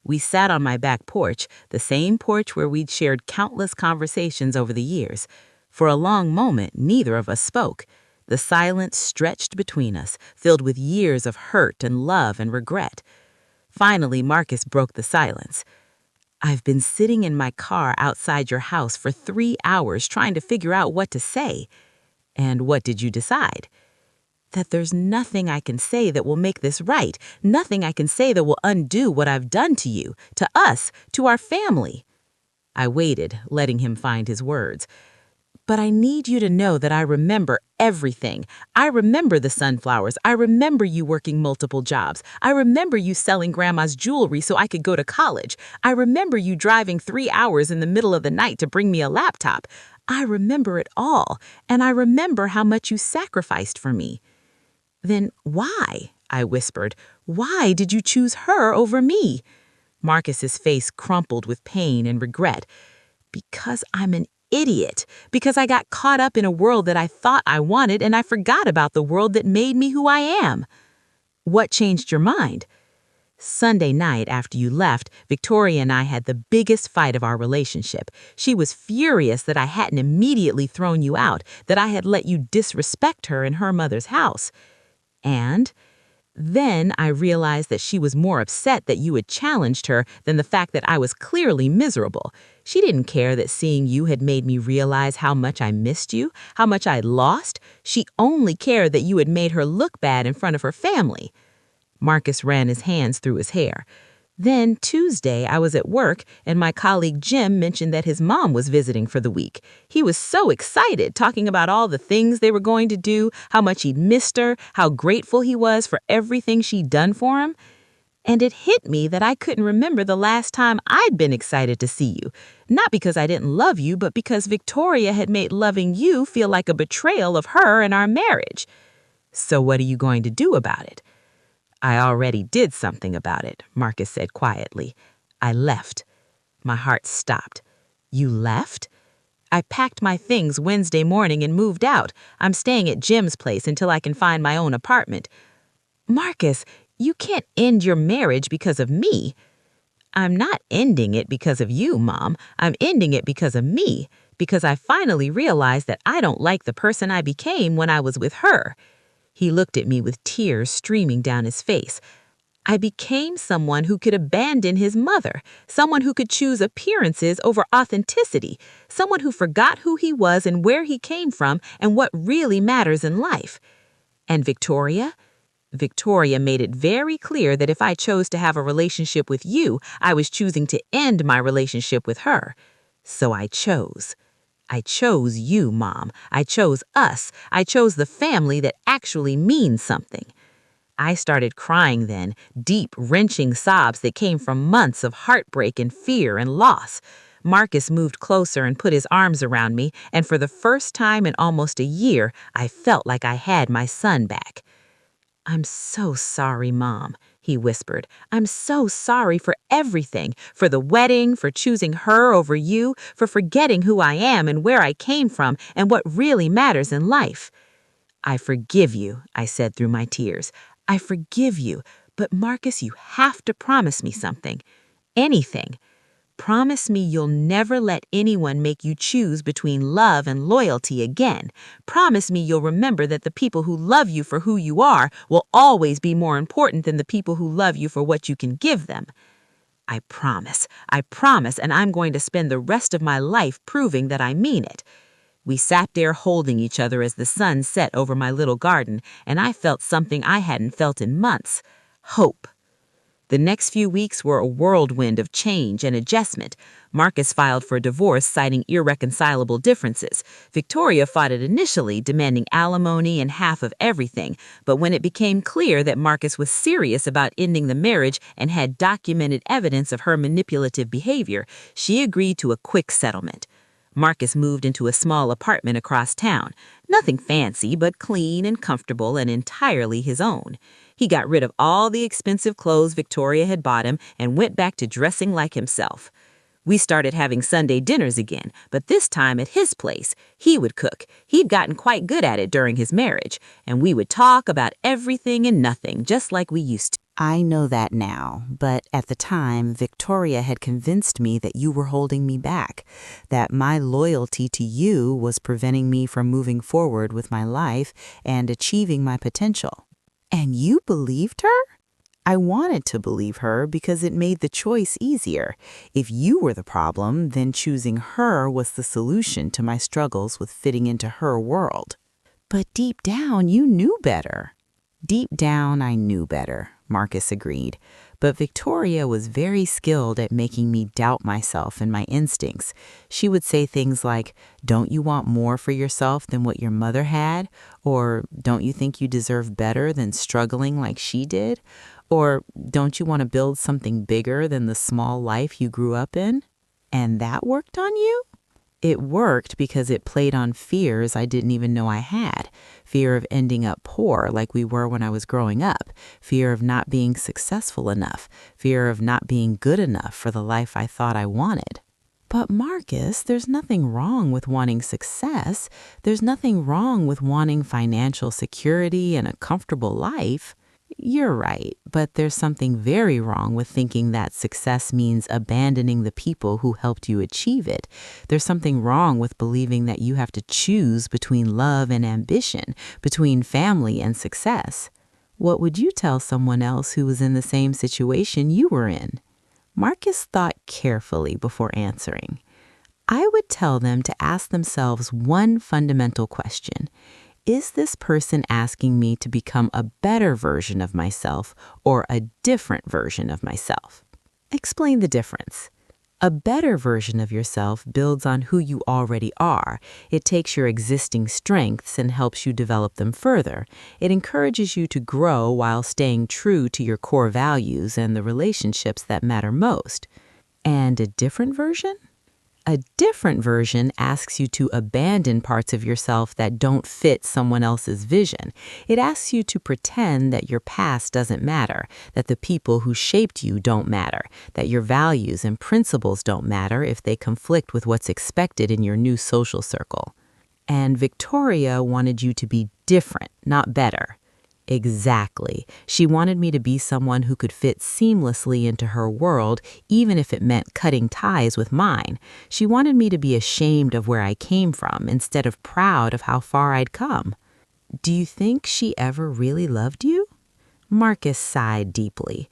We sat on my back porch, the same porch where we'd shared countless conversations over the years. For a long moment, neither of us spoke. The silence stretched between us, filled with years of hurt and love and regret. Finally, Marcus broke the silence. "I've been sitting in my car outside your house for 3 hours trying to figure out what to say." "And what did you decide?" "That there's nothing I can say that will make this right, nothing I can say that will undo what I've done to you, to us, to our family." I waited, letting him find his words. "But I need you to know that I remember everything. I remember the sunflowers. I remember you working multiple jobs. I remember you selling Grandma's jewelry so I could go to college. I remember you driving 3 hours in the middle of the night to bring me a laptop. I remember it all, and I remember how much you sacrificed for me." "Then why?" I whispered. "Why did you choose her over me?" Marcus's face crumpled with pain and regret. "Because I'm an idiot. Because I got caught up in a world that I thought I wanted and I forgot about the world that made me who I am." "What changed your mind?" "Sunday night after you left, Victoria and I had the biggest fight of our relationship. She was furious that I hadn't immediately thrown you out, that I had let you disrespect her in her mother's house. And then I realized that she was more upset that you had challenged her than the fact that I was clearly miserable. She didn't care that seeing you had made me realize how much I missed you, how much I'd lost. She only cared that you had made her look bad in front of her family." Marcus ran his hands through his hair. "Then Tuesday I was at work and my colleague Jim mentioned that his mom was visiting for the week. He was so excited, talking about all the things they were going to do, how much he'd missed her, how grateful he was for everything she'd done for him. And it hit me that I couldn't remember the last time I'd been excited to see you. Not because I didn't love you, but because Victoria had made loving you feel like a betrayal of her and our marriage." "So what are you going to do about it?" "I already did something about it," Marcus said quietly. "I left." My heart stopped. "You left?" "I packed my things Wednesday morning and moved out. I'm staying at Jim's place until I can find my own apartment." "Marcus, you can't end your marriage because of me." "I'm not ending it because of you, Mom. I'm ending it because of me, because I finally realized that I don't like the person I became when I was with her." He looked at me with tears streaming down his face. "I became someone who could abandon his mother, someone who could choose appearances over authenticity, someone who forgot who he was and where he came from and what really matters in life. And Victoria? Victoria made it very clear that if I chose to have a relationship with you, I was choosing to end my relationship with her. So I chose. I chose you, Mom. I chose us. I chose the family that actually means something." I started crying then, deep, wrenching sobs that came from months of heartbreak and fear and loss. Marcus moved closer and put his arms around me, and for the first time in almost a year, I felt like I had my son back. "I'm so sorry, Mom," he whispered. "I'm so sorry for everything, for the wedding, for choosing her over you, for forgetting who I am and where I came from and what really matters in life." "I forgive you," I said through my tears. "I forgive you, but Marcus, you have to promise me something. Anything. Promise me you'll never let anyone make you choose between love and loyalty again. Promise me you'll remember that the people who love you for who you are will always be more important than the people who love you for what you can give them." I promise, and I'm going to spend the rest of my life proving that I mean it." We sat there holding each other as the sun set over my little garden, and I felt something I hadn't felt in months: hope. The next few weeks were a whirlwind of change and adjustment. Marcus filed for divorce, citing irreconcilable differences. Victoria fought it initially, demanding alimony and half of everything. But when it became clear that Marcus was serious about ending the marriage and had documented evidence of her manipulative behavior, she agreed to a quick settlement. Marcus moved into a small apartment across town. Nothing fancy, but clean and comfortable and entirely his own. He got rid of all the expensive clothes Victoria had bought him and went back to dressing like himself. We started having Sunday dinners again, but this time at his place. He would cook. He'd gotten quite good at it during his marriage, and we would talk about everything and nothing, just like we used to. I know that now, but at the time, Victoria had convinced me that you were holding me back, that my loyalty to you was preventing me from moving forward with my life and achieving my potential. And you believed her? I wanted to believe her because it made the choice easier. If you were the problem, then choosing her was the solution to my struggles with fitting into her world. But deep down, you knew better. Deep down, I knew better, Marcus agreed. But Victoria was very skilled at making me doubt myself and my instincts. She would say things like, "Don't you want more for yourself than what your mother had?" Or, "Don't you think you deserve better than struggling like she did?" Or, "Don't you want to build something bigger than the small life you grew up in?" And that worked on you? It worked because it played on fears I didn't even know I had. Fear of ending up poor like we were when I was growing up. Fear of not being successful enough. Fear of not being good enough for the life I thought I wanted. But Marcus, there's nothing wrong with wanting success. There's nothing wrong with wanting financial security and a comfortable life. You're right, but there's something very wrong with thinking that success means abandoning the people who helped you achieve it. There's something wrong with believing that you have to choose between love and ambition, between family and success. What would you tell someone else who was in the same situation you were in? Marcus thought carefully before answering. I would tell them to ask themselves one fundamental question. Is this person asking me to become a better version of myself or a different version of myself? Explain the difference. A better version of yourself builds on who you already are. It takes your existing strengths and helps you develop them further. It encourages you to grow while staying true to your core values and the relationships that matter most. And a different version? A different version asks you to abandon parts of yourself that don't fit someone else's vision. It asks you to pretend that your past doesn't matter, that the people who shaped you don't matter, that your values and principles don't matter if they conflict with what's expected in your new social circle. And Victoria wanted you to be different, not better. Exactly. She wanted me to be someone who could fit seamlessly into her world, even if it meant cutting ties with mine. She wanted me to be ashamed of where I came from instead of proud of how far I'd come. Do you think she ever really loved you? Marcus sighed deeply.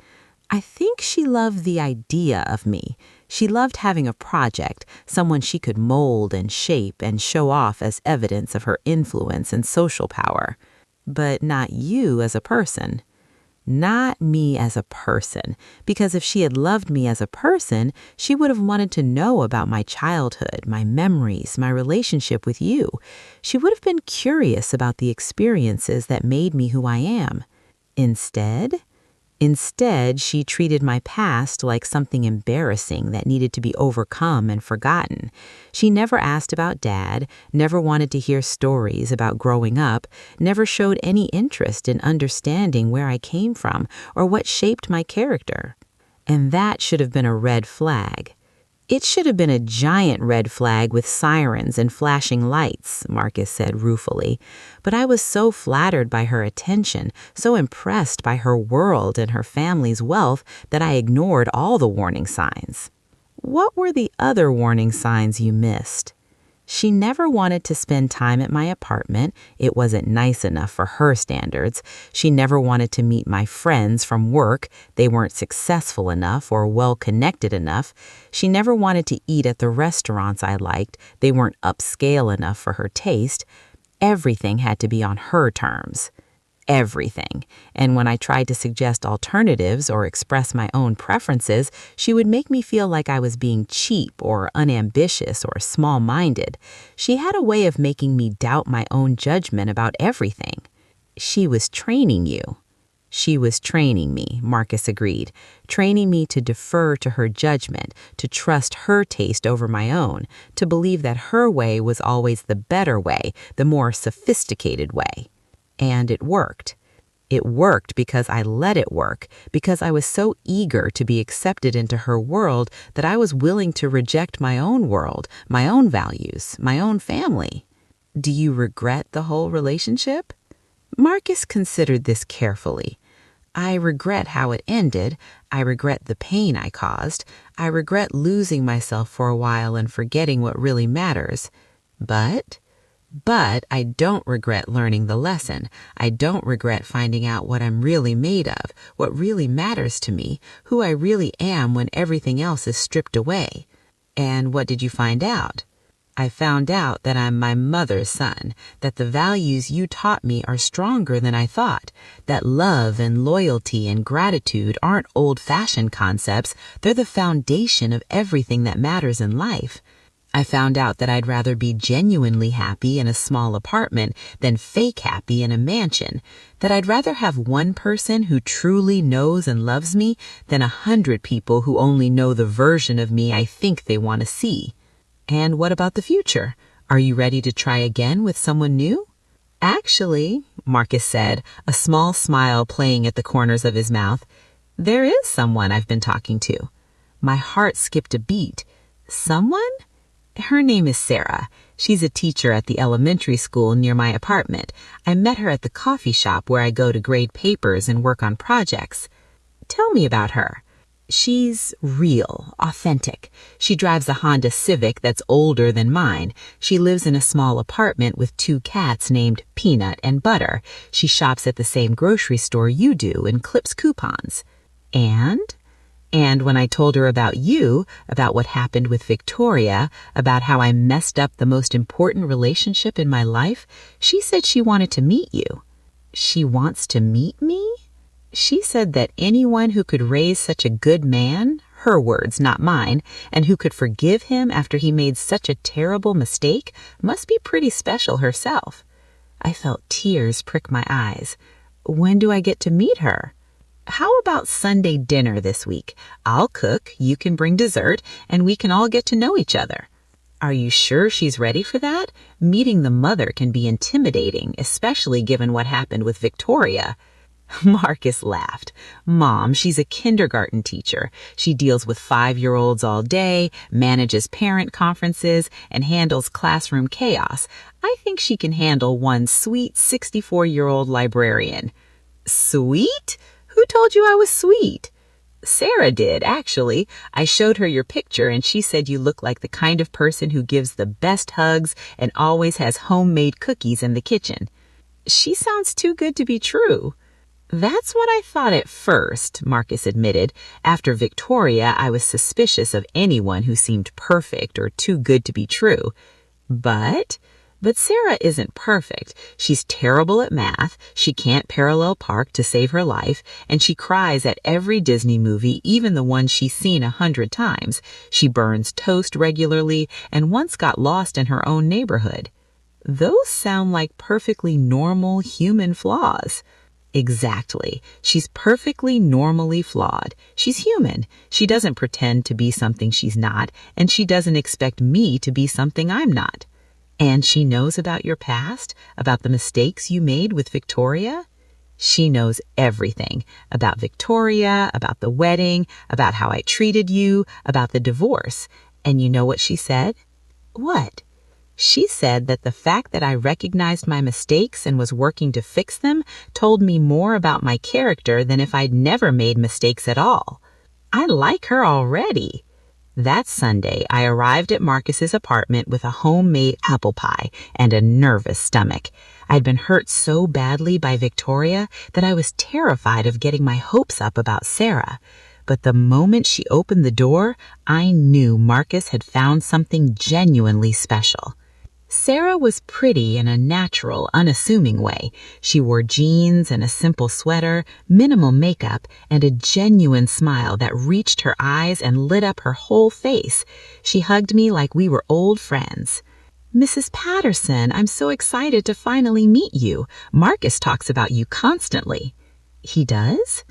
I think she loved the idea of me. She loved having a project, someone she could mold and shape and show off as evidence of her influence and social power. But not you as a person. Not me as a person, because if she had loved me as a person, she would have wanted to know about my childhood, my memories, my relationship with you. She would have been curious about the experiences that made me who I am. Instead, she treated my past like something embarrassing that needed to be overcome and forgotten. She never asked about Dad, never wanted to hear stories about growing up, never showed any interest in understanding where I came from or what shaped my character. And that should have been a red flag. It should have been a giant red flag with sirens and flashing lights, Marcus said ruefully. But I was so flattered by her attention, so impressed by her world and her family's wealth that I ignored all the warning signs. What were the other warning signs you missed? She never wanted to spend time at my apartment. It wasn't nice enough for her standards. She never wanted to meet my friends from work. They weren't successful enough or well-connected enough. She never wanted to eat at the restaurants I liked. They weren't upscale enough for her taste. Everything had to be on her terms. Everything. And when I tried to suggest alternatives or express my own preferences, she would make me feel like I was being cheap or unambitious or small-minded. She had a way of making me doubt my own judgment about everything. She was training you. She was training me, Marcus agreed, training me to defer to her judgment, to trust her taste over my own, to believe that her way was always the better way, the more sophisticated way. And it worked. It worked because I let it work, because I was so eager to be accepted into her world that I was willing to reject my own world, my own values, my own family. Do you regret the whole relationship? Marcus considered this carefully. I regret how it ended. I regret the pain I caused. I regret losing myself for a while and forgetting what really matters. But I don't regret learning the lesson. I don't regret finding out what I'm really made of, what really matters to me, who I really am when everything else is stripped away. And what did you find out? I found out that I'm my mother's son, that the values you taught me are stronger than I thought, that love and loyalty and gratitude aren't old-fashioned concepts, they're the foundation of everything that matters in life. I found out that I'd rather be genuinely happy in a small apartment than fake happy in a mansion, that I'd rather have one person who truly knows and loves me than 100 people who only know the version of me I think they want to see. And what about the future? Are you ready to try again with someone new? Actually, Marcus said, a small smile playing at the corners of his mouth, there is someone I've been talking to. My heart skipped a beat. Someone? Her name is Sarah. She's a teacher at the elementary school near my apartment. I met her at the coffee shop where I go to grade papers and work on projects. Tell me about her. She's real, authentic. She drives a Honda Civic that's older than mine. She lives in a small apartment with 2 cats named Peanut and Butter. She shops at the same grocery store you do and clips coupons. And when I told her about you, about what happened with Victoria, about how I messed up the most important relationship in my life, she said she wanted to meet you. She wants to meet me? She said that anyone who could raise such a good man, her words, not mine, and who could forgive him after he made such a terrible mistake must be pretty special herself. I felt tears prick my eyes. When do I get to meet her? How about Sunday dinner this week? I'll cook, you can bring dessert, and we can all get to know each other. Are you sure she's ready for that? Meeting the mother can be intimidating, especially given what happened with Victoria. Marcus laughed. Mom, she's a kindergarten teacher. She deals with 5-year-olds all day, manages parent conferences, and handles classroom chaos. I think she can handle one sweet 64-year-old librarian. Sweet? Who told you I was sweet? Sarah did, actually. I showed her your picture and she said you look like the kind of person who gives the best hugs and always has homemade cookies in the kitchen. She sounds too good to be true. That's what I thought at first, Marcus admitted. After Victoria, I was suspicious of anyone who seemed perfect or too good to be true. But Sarah isn't perfect. She's terrible at math, she can't parallel park to save her life, and she cries at every Disney movie, even the ones she's seen 100 times. She burns toast regularly and once got lost in her own neighborhood. Those sound like perfectly normal human flaws. Exactly. She's perfectly normally flawed. She's human. She doesn't pretend to be something she's not, and she doesn't expect me to be something I'm not. And she knows about your past, about the mistakes you made with Victoria. She knows everything about Victoria, about the wedding, about how I treated you, about the divorce. And you know what she said? What? She said that the fact that I recognized my mistakes and was working to fix them told me more about my character than if I'd never made mistakes at all. I like her already. That Sunday, I arrived at Marcus's apartment with a homemade apple pie and a nervous stomach. I'd been hurt so badly by Victoria that I was terrified of getting my hopes up about Sarah. But the moment she opened the door, I knew Marcus had found something genuinely special. Sarah was pretty in a natural, unassuming way. She wore jeans and a simple sweater, minimal makeup, and a genuine smile that reached her eyes and lit up her whole face. She hugged me like we were old friends. Mrs. Patterson, I'm so excited to finally meet you. Marcus talks about you constantly. He does?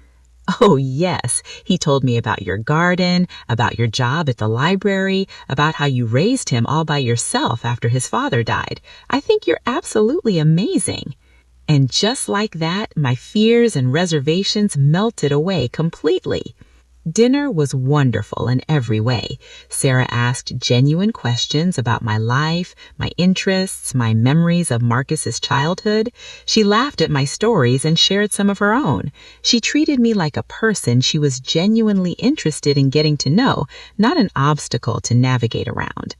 Oh, yes. He told me about your garden, about your job at the library, about how you raised him all by yourself after his father died. I think you're absolutely amazing. And just like that, my fears and reservations melted away completely. Dinner was wonderful in every way. Sarah asked genuine questions about my life, my interests, my memories of Marcus's childhood. She laughed at my stories and shared some of her own. She treated me like a person she was genuinely interested in getting to know, not an obstacle to navigate around.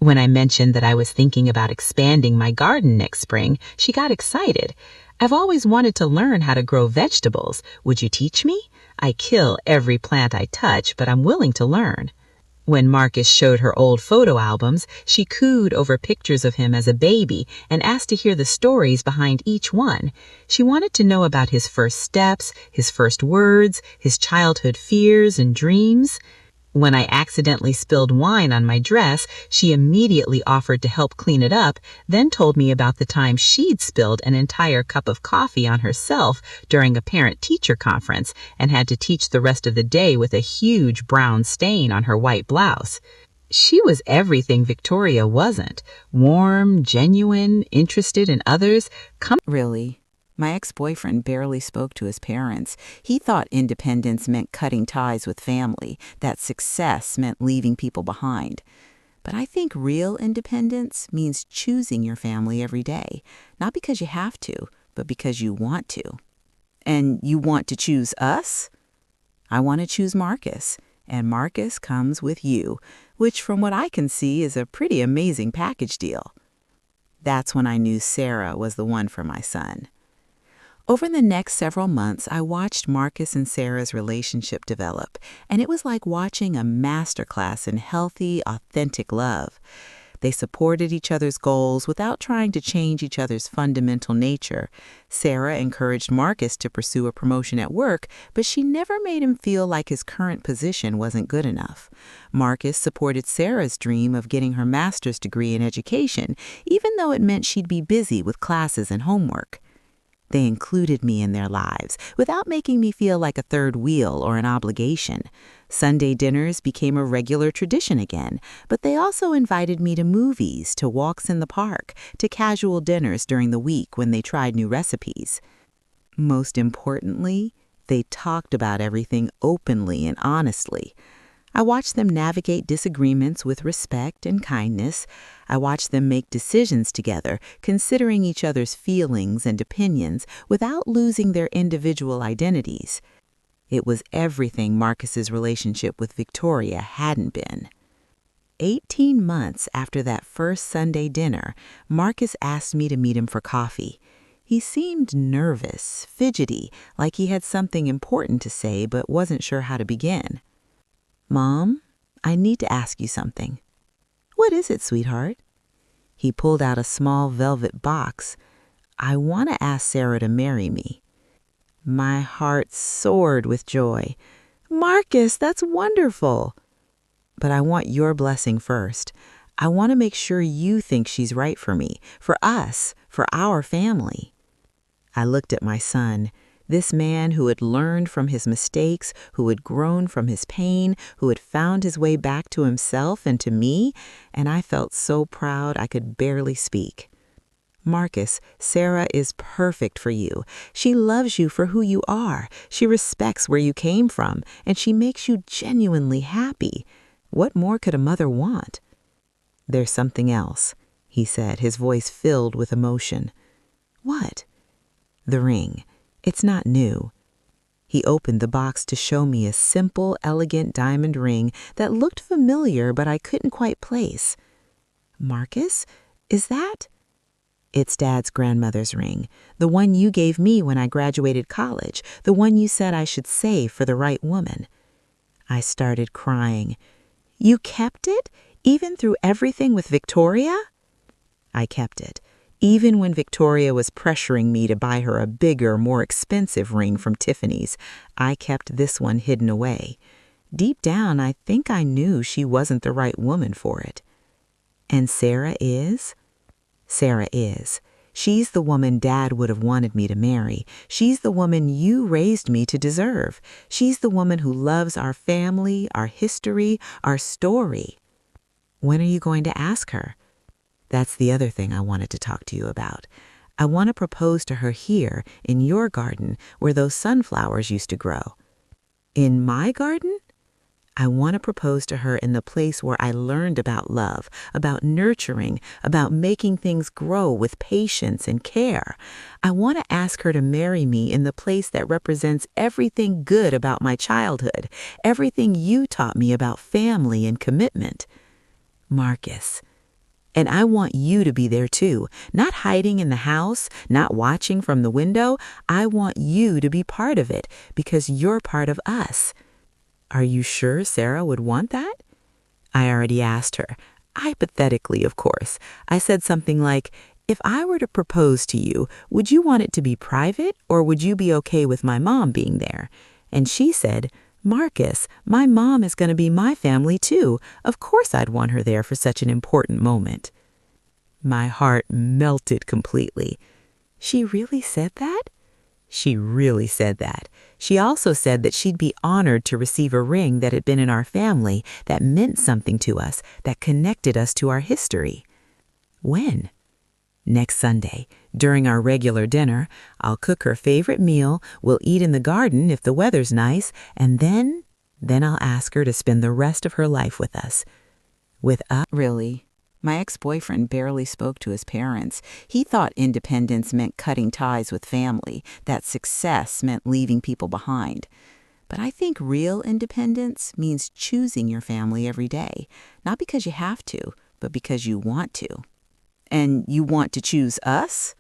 When I mentioned that I was thinking about expanding my garden next spring, she got excited. I've always wanted to learn how to grow vegetables. Would you teach me? I kill every plant I touch, but I'm willing to learn. When Marcus showed her old photo albums, she cooed over pictures of him as a baby and asked to hear the stories behind each one. She wanted to know about his first steps, his first words, his childhood fears and dreams. When I accidentally spilled wine on my dress, she immediately offered to help clean it up, then told me about the time she'd spilled an entire cup of coffee on herself during a parent-teacher conference and had to teach the rest of the day with a huge brown stain on her white blouse. She was everything Victoria wasn't: warm, genuine, interested in others. Really? My ex-boyfriend barely spoke to his parents. He thought independence meant cutting ties with family, that success meant leaving people behind. But I think real independence means choosing your family every day, not because you have to, but because you want to. And you want to choose us? I want to choose Marcus, and Marcus comes with you, which from what I can see is a pretty amazing package deal. That's when I knew Sarah was the one for my son. Over the next several months, I watched Marcus and Sarah's relationship develop, and it was like watching a masterclass in healthy, authentic love. They supported each other's goals without trying to change each other's fundamental nature. Sarah encouraged Marcus to pursue a promotion at work, but she never made him feel like his current position wasn't good enough. Marcus supported Sarah's dream of getting her master's degree in education, even though it meant she'd be busy with classes and homework. They included me in their lives without making me feel like a third wheel or an obligation. Sunday dinners became a regular tradition again, but they also invited me to movies, to walks in the park, to casual dinners during the week when they tried new recipes. Most importantly, they talked about everything openly and honestly. I watched them navigate disagreements with respect and kindness. I watched them make decisions together, considering each other's feelings and opinions without losing their individual identities. It was everything Marcus's relationship with Victoria hadn't been. 18 months after that first Sunday dinner, Marcus asked me to meet him for coffee. He seemed nervous, fidgety, like he had something important to say but wasn't sure how to begin. "Mom, I need to ask you something." "What is it, sweetheart?" He pulled out a small velvet box. "I want to ask Sarah to marry me." My heart soared with joy. "Marcus, that's wonderful." "But I want your blessing first. I want to make sure you think she's right for me, for us, for our family." I looked at my son. This man who had learned from his mistakes, who had grown from his pain, who had found his way back to himself and to me, and I felt so proud I could barely speak. "Marcus, Sarah is perfect for you. She loves you for who you are. She respects where you came from, and she makes you genuinely happy. What more could a mother want?" "There's something else," he said, his voice filled with emotion. "What?" "The ring. It's not new." He opened the box to show me a simple, elegant diamond ring that looked familiar but I couldn't quite place. "Marcus, is that?" "It's Dad's grandmother's ring, the one you gave me when I graduated college, the one you said I should save for the right woman." I started crying. "You kept it, even through everything with Victoria?" "I kept it. Even when Victoria was pressuring me to buy her a bigger, more expensive ring from Tiffany's, I kept this one hidden away. Deep down, I think I knew she wasn't the right woman for it." "And Sarah is?" "Sarah is. She's the woman Dad would have wanted me to marry. She's the woman you raised me to deserve. She's the woman who loves our family, our history, our story." "When are you going to ask her?" "That's the other thing I wanted to talk to you about. I want to propose to her here in your garden where those sunflowers used to grow. In my garden? I want to propose to her in the place where I learned about love, about nurturing, about making things grow with patience and care. I want to ask her to marry me in the place that represents everything good about my childhood, everything you taught me about family and commitment. Marcus. And I want you to be there too, not hiding in the house, not watching from the window. I want you to be part of it because you're part of us. Are you sure Sarah would want that? I already asked her. Hypothetically, of course. I said something like, if I were to propose to you, would you want it to be private or would you be okay with my mom being there? And she said, Marcus, my mom is going to be my family too. Of course I'd want her there for such an important moment. My heart melted completely. She really said that? She really said that. She also said that she'd be honored to receive a ring that had been in our family, that meant something to us, that connected us to our history. When? Next Sunday, during our regular dinner. I'll cook her favorite meal, we'll eat in the garden if the weather's nice, and then I'll ask her to spend the rest of her life with us. With us? Really? My ex-boyfriend barely spoke to his parents. He thought independence meant cutting ties with family, that success meant leaving people behind. But I think real independence means choosing your family every day, not because you have to, but because you want to. And you want to choose us?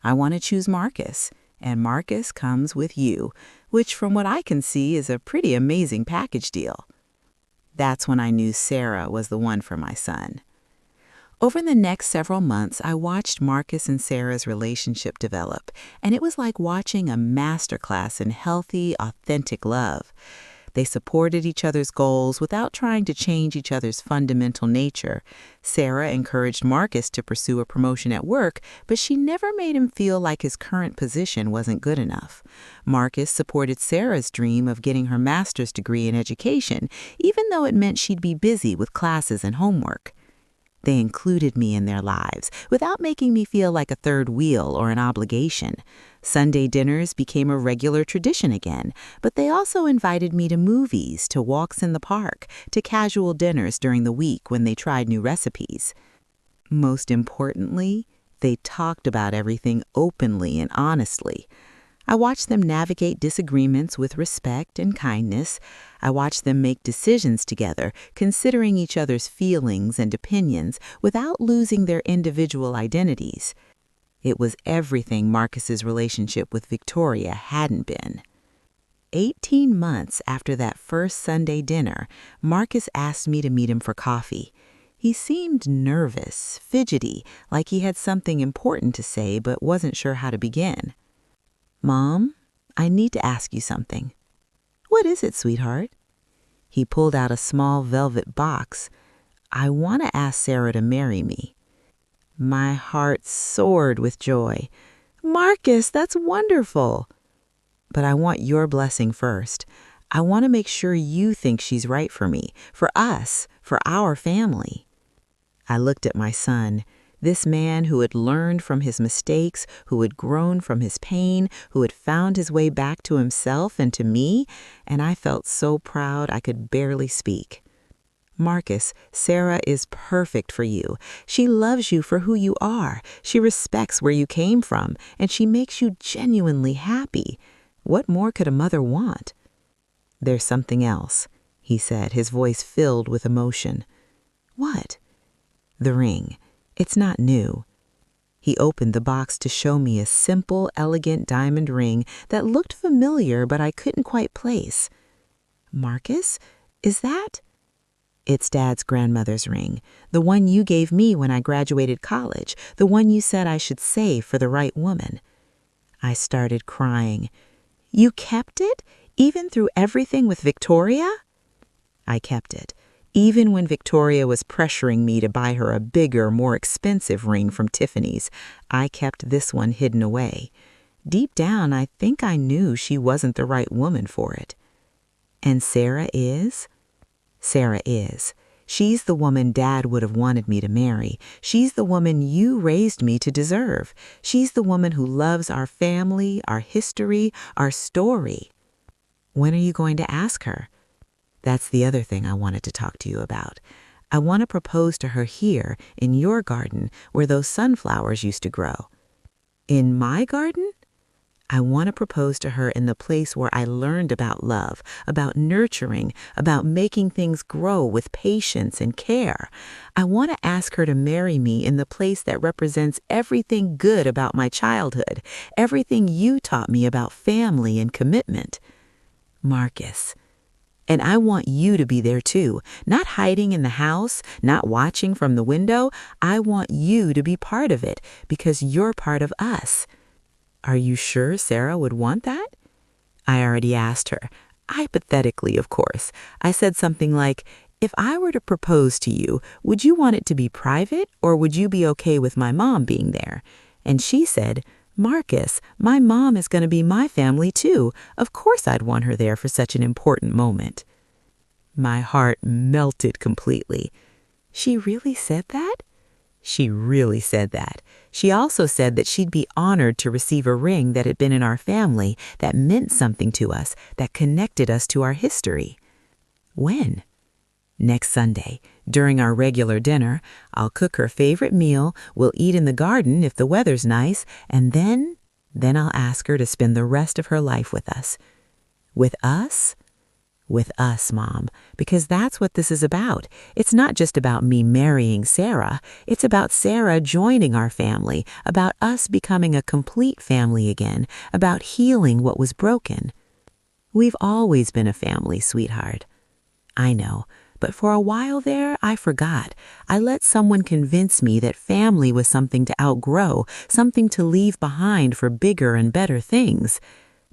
I want to choose Marcus, and Marcus comes with you, which from what I can see is a pretty amazing package deal. That's when I knew Sarah was the one for my son. Over the next several months, I watched Marcus and Sarah's relationship develop, and it was like watching a masterclass in healthy, authentic love. They supported each other's goals without trying to change each other's fundamental nature. Sarah encouraged Marcus to pursue a promotion at work, but she never made him feel like his current position wasn't good enough. Marcus supported Sarah's dream of getting her master's degree in education, even though it meant she'd be busy with classes and homework. They included me in their lives without making me feel like a third wheel or an obligation. Sunday dinners became a regular tradition again, but they also invited me to movies, to walks in the park, to casual dinners during the week when they tried new recipes. Most importantly, they talked about everything openly and honestly. I watched them navigate disagreements with respect and kindness. I watched them make decisions together, considering each other's feelings and opinions without losing their individual identities. It was everything Marcus's relationship with Victoria hadn't been. 18 months after that first Sunday dinner, Marcus asked me to meet him for coffee. He seemed nervous, fidgety, like he had something important to say but wasn't sure how to begin. Mom, I need to ask you something. What is it, sweetheart? He pulled out a small velvet box. I want to ask Sarah to marry me. My heart soared with joy. Marcus, that's wonderful. But I want your blessing first. I want to make sure you think she's right for me, for us, for our family. I looked at my son. This man who had learned from his mistakes, who had grown from his pain, who had found his way back to himself and to me, and I felt so proud I could barely speak. Marcus, Sarah is perfect for you. She loves you for who you are. She respects where you came from, and she makes you genuinely happy. What more could a mother want? There's something else, he said, his voice filled with emotion. What? The ring. It's not new. He opened the box to show me a simple, elegant diamond ring that looked familiar, but I couldn't quite place. Marcus, is that? It's Dad's grandmother's ring, the one you gave me when I graduated college, the one you said I should save for the right woman. I started crying. You kept it, even through everything with Victoria? I kept it. Even when Victoria was pressuring me to buy her a bigger, more expensive ring from Tiffany's, I kept this one hidden away. Deep down, I think I knew she wasn't the right woman for it. And Sarah is? Sarah is. She's the woman Dad would have wanted me to marry. She's the woman you raised me to deserve. She's the woman who loves our family, our history, our story. When are you going to ask her? That's the other thing I wanted to talk to you about. I want to propose to her here, in your garden, where those sunflowers used to grow. In my garden? I want to propose to her in the place where I learned about love, about nurturing, about making things grow with patience and care. I want to ask her to marry me in the place that represents everything good about my childhood, everything you taught me about family and commitment. Marcus. And I want you to be there too, not hiding in the house, not watching from the window. I want you to be part of it because you're part of us. Are you sure Sarah would want that? I already asked her. Hypothetically, of course. I said something like, if I were to propose to you, would you want it to be private or would you be okay with my mom being there? And she said, Marcus, my mom is going to be my family too. Of course I'd want her there for such an important moment. My heart melted completely. She really said that? She really said that. She also said that she'd be honored to receive a ring that had been in our family, that meant something to us, that connected us to our history. When? Next Sunday, during our regular dinner. I'll cook her favorite meal, we'll eat in the garden if the weather's nice, and then I'll ask her to spend the rest of her life with us. With us? With us, Mom, because that's what this is about. It's not just about me marrying Sarah. It's about Sarah joining our family, about us becoming a complete family again, about healing what was broken. We've always been a family, sweetheart. I know, but for a while there, I forgot. I let someone convince me that family was something to outgrow, something to leave behind for bigger and better things.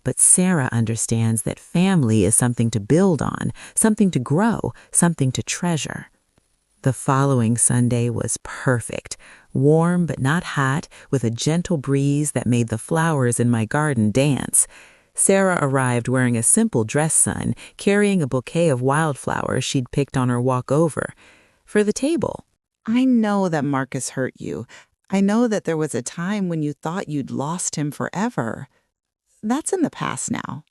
But Sarah understands that family is something to build on, something to grow, something to treasure. The following Sunday was perfect, warm but not hot, with a gentle breeze that made the flowers in my garden dance. Sarah arrived wearing a simple dress, carrying a bouquet of wildflowers she'd picked on her walk over. For the table. I know that Marcus hurt you. I know that there was a time when you thought you'd lost him forever. That's in the past now.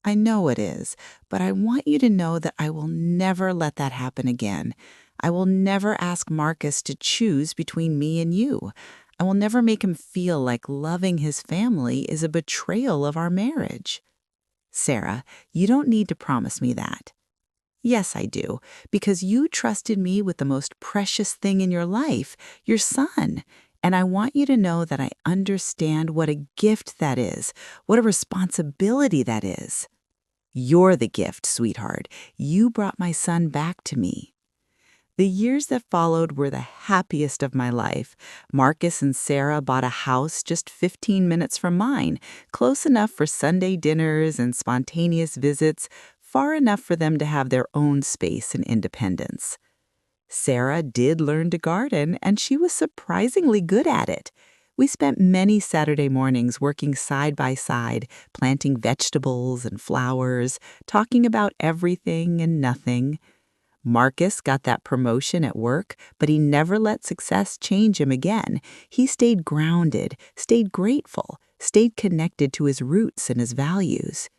I know it is, but I want you to know that I will never let that happen again. I will never ask Marcus to choose between me and you. I will never make him feel like loving his family is a betrayal of our marriage. Sarah, you don't need to promise me that. Yes, I do, because you trusted me with the most precious thing in your life, your son. And I want you to know that I understand what a gift that is, what a responsibility that is. You're the gift, sweetheart. You brought my son back to me. The years that followed were the happiest of my life. Marcus and Sarah bought a house just 15 minutes from mine, close enough for Sunday dinners and spontaneous visits, far enough for them to have their own space and independence. Sarah did learn to garden, and she was surprisingly good at it. We spent many Saturday mornings working side by side, planting vegetables and flowers, talking about everything and nothing. Marcus got that promotion at work, but he never let success change him again. He stayed grounded, stayed grateful, stayed connected to his roots and his values.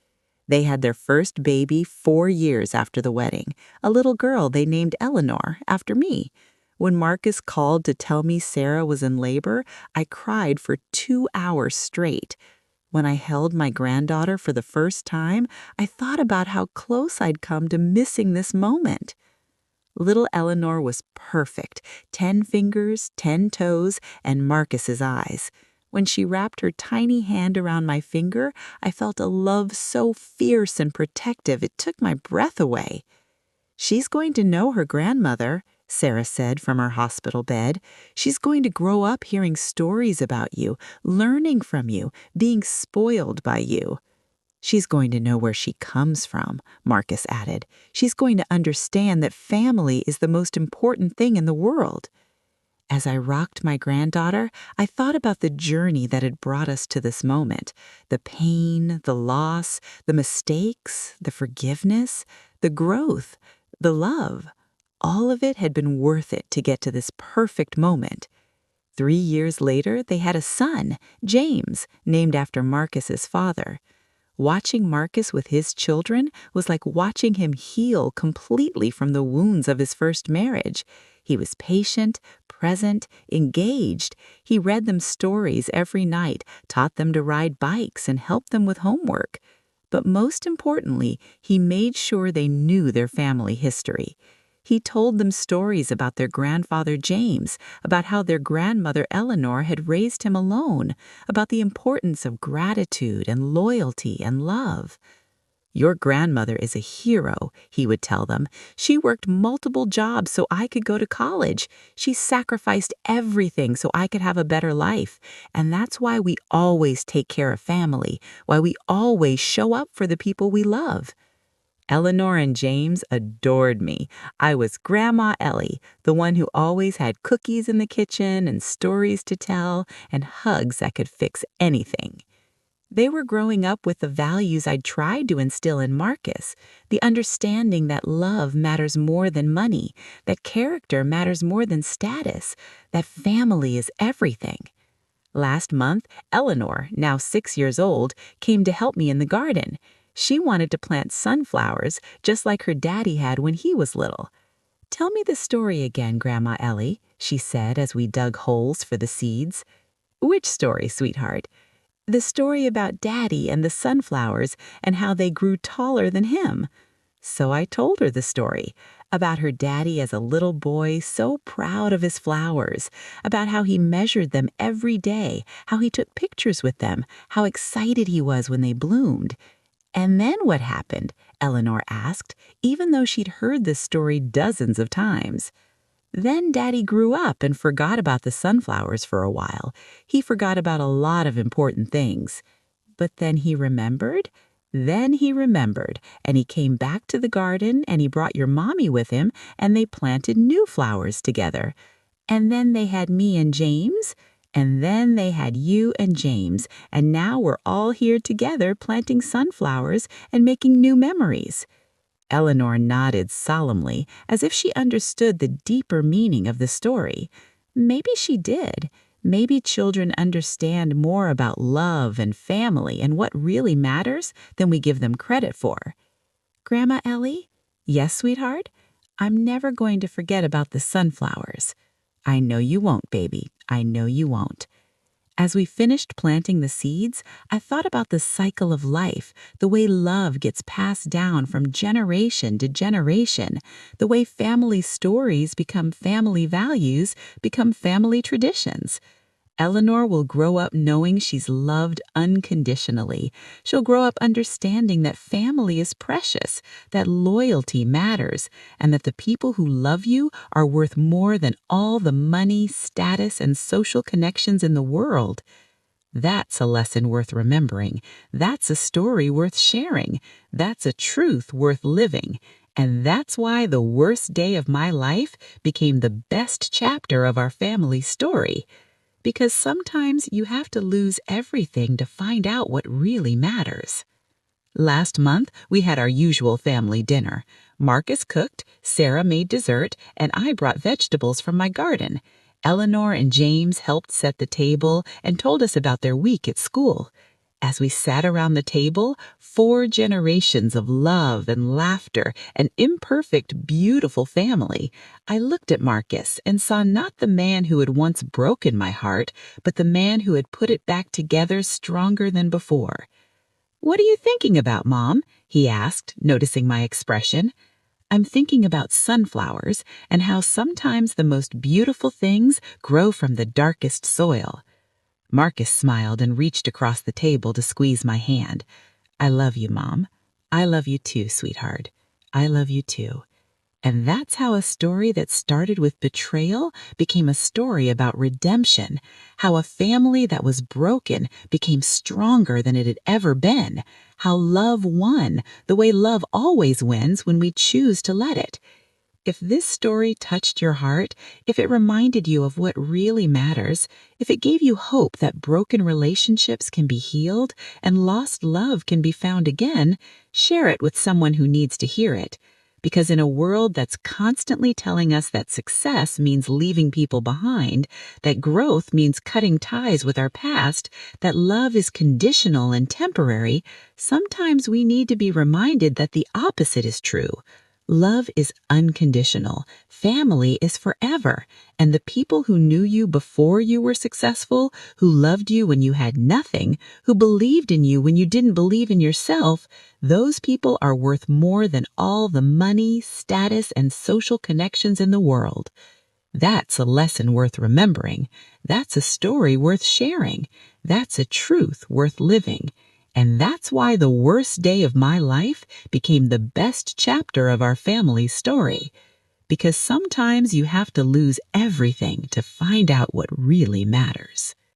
They had their first baby 4 years after the wedding, a little girl they named Eleanor after me. When Marcus called to tell me Sarah was in labor, I cried for 2 hours straight. When I held my granddaughter for the first time, I thought about how close I'd come to missing this moment. Little Eleanor was perfect, 10 fingers, 10 toes, and Marcus's eyes. When she wrapped her tiny hand around my finger, I felt a love so fierce and protective it took my breath away. She's going to know her grandmother, Sarah said from her hospital bed. She's going to grow up hearing stories about you, learning from you, being spoiled by you. She's going to know where she comes from, Marcus added. She's going to understand that family is the most important thing in the world. As I rocked my granddaughter, I thought about the journey that had brought us to this moment, the pain, the loss, the mistakes, the forgiveness, the growth, the love, All of it had been worth it to get to this perfect moment. 3 years later, they had a son, James, named after Marcus's father. Watching Marcus with his children was like watching him heal completely from the wounds of his first marriage. He was patient, present, engaged. He read them stories every night, taught them to ride bikes, and helped them with homework. But most importantly, he made sure they knew their family history. He told them stories about their grandfather James, about how their grandmother Eleanor had raised him alone, about the importance of gratitude and loyalty and love. "Your grandmother is a hero," he would tell them. "She worked multiple jobs so I could go to college. She sacrificed everything so I could have a better life. And that's why we always take care of family, why we always show up for the people we love." Eleanor and James adored me. I was Grandma Ellie, the one who always had cookies in the kitchen and stories to tell and hugs that could fix anything. They were growing up with the values I'd tried to instill in Marcus, the understanding that love matters more than money, that character matters more than status, that family is everything. Last month, Eleanor, now 6 years old, came to help me in the garden. She wanted to plant sunflowers just like her daddy had when he was little. "Tell me the story again, Grandma Ellie," she said as we dug holes for the seeds. "Which story, sweetheart?" "The story about Daddy and the sunflowers and how they grew taller than him." So I told her the story about her daddy as a little boy so proud of his flowers, about how he measured them every day, how he took pictures with them, how excited he was when they bloomed. "And then what happened?" Eleanor asked, even though she'd heard this story dozens of times. "Then Daddy grew up and forgot about the sunflowers for a while. He forgot about a lot of important things. But then he remembered? Then he remembered, and he came back to the garden, and he brought your mommy with him, and they planted new flowers together. And then they had me and James, and then they had you and James, and now we're all here together planting sunflowers and making new memories." Eleanor nodded solemnly, as if she understood the deeper meaning of the story. Maybe she did. Maybe children understand more about love and family and what really matters than we give them credit for. "Grandma Ellie?" "Yes, sweetheart? I'm never going to forget about the sunflowers." "I know you won't, baby. I know you won't." As we finished planting the seeds, I thought about the cycle of life, the way love gets passed down from generation to generation, the way family stories become family values, become family traditions. Eleanor will grow up knowing she's loved unconditionally. She'll grow up understanding that family is precious, that loyalty matters, and that the people who love you are worth more than all the money, status, and social connections in the world. That's a lesson worth remembering. That's a story worth sharing. That's a truth worth living. And that's why the worst day of my life became the best chapter of our family story. Because sometimes you have to lose everything to find out what really matters. Last month, we had our usual family dinner. Marcus cooked, Sarah made dessert, and I brought vegetables from my garden. Eleanor and James helped set the table and told us about their week at school. As we sat around the table, 4 generations of love and laughter, an imperfect, beautiful family, I looked at Marcus and saw not the man who had once broken my heart, but the man who had put it back together stronger than before. "What are you thinking about, Mom?" he asked, noticing my expression. "I'm thinking about sunflowers and how sometimes the most beautiful things grow from the darkest soil." Marcus smiled and reached across the table to squeeze my hand. "I love you, Mom. I love you too, sweetheart. I love you too." And that's how a story that started with betrayal became a story about redemption, how a family that was broken became stronger than it had ever been, how love won, the way love always wins when we choose to let it. If this story touched your heart, if it reminded you of what really matters, if it gave you hope that broken relationships can be healed and lost love can be found again, share it with someone who needs to hear it. Because in a world that's constantly telling us that success means leaving people behind, that growth means cutting ties with our past, that love is conditional and temporary, sometimes we need to be reminded that the opposite is true. Love is unconditional. Family is forever. And the people who knew you before you were successful, who loved you when you had nothing, who believed in you when you didn't believe in yourself, those people are worth more than all the money, status, and social connections in the world. That's a lesson worth remembering. That's a story worth sharing. That's a truth worth living. And that's why the worst day of my life became the best chapter of our family's story. Because sometimes you have to lose everything to find out what really matters.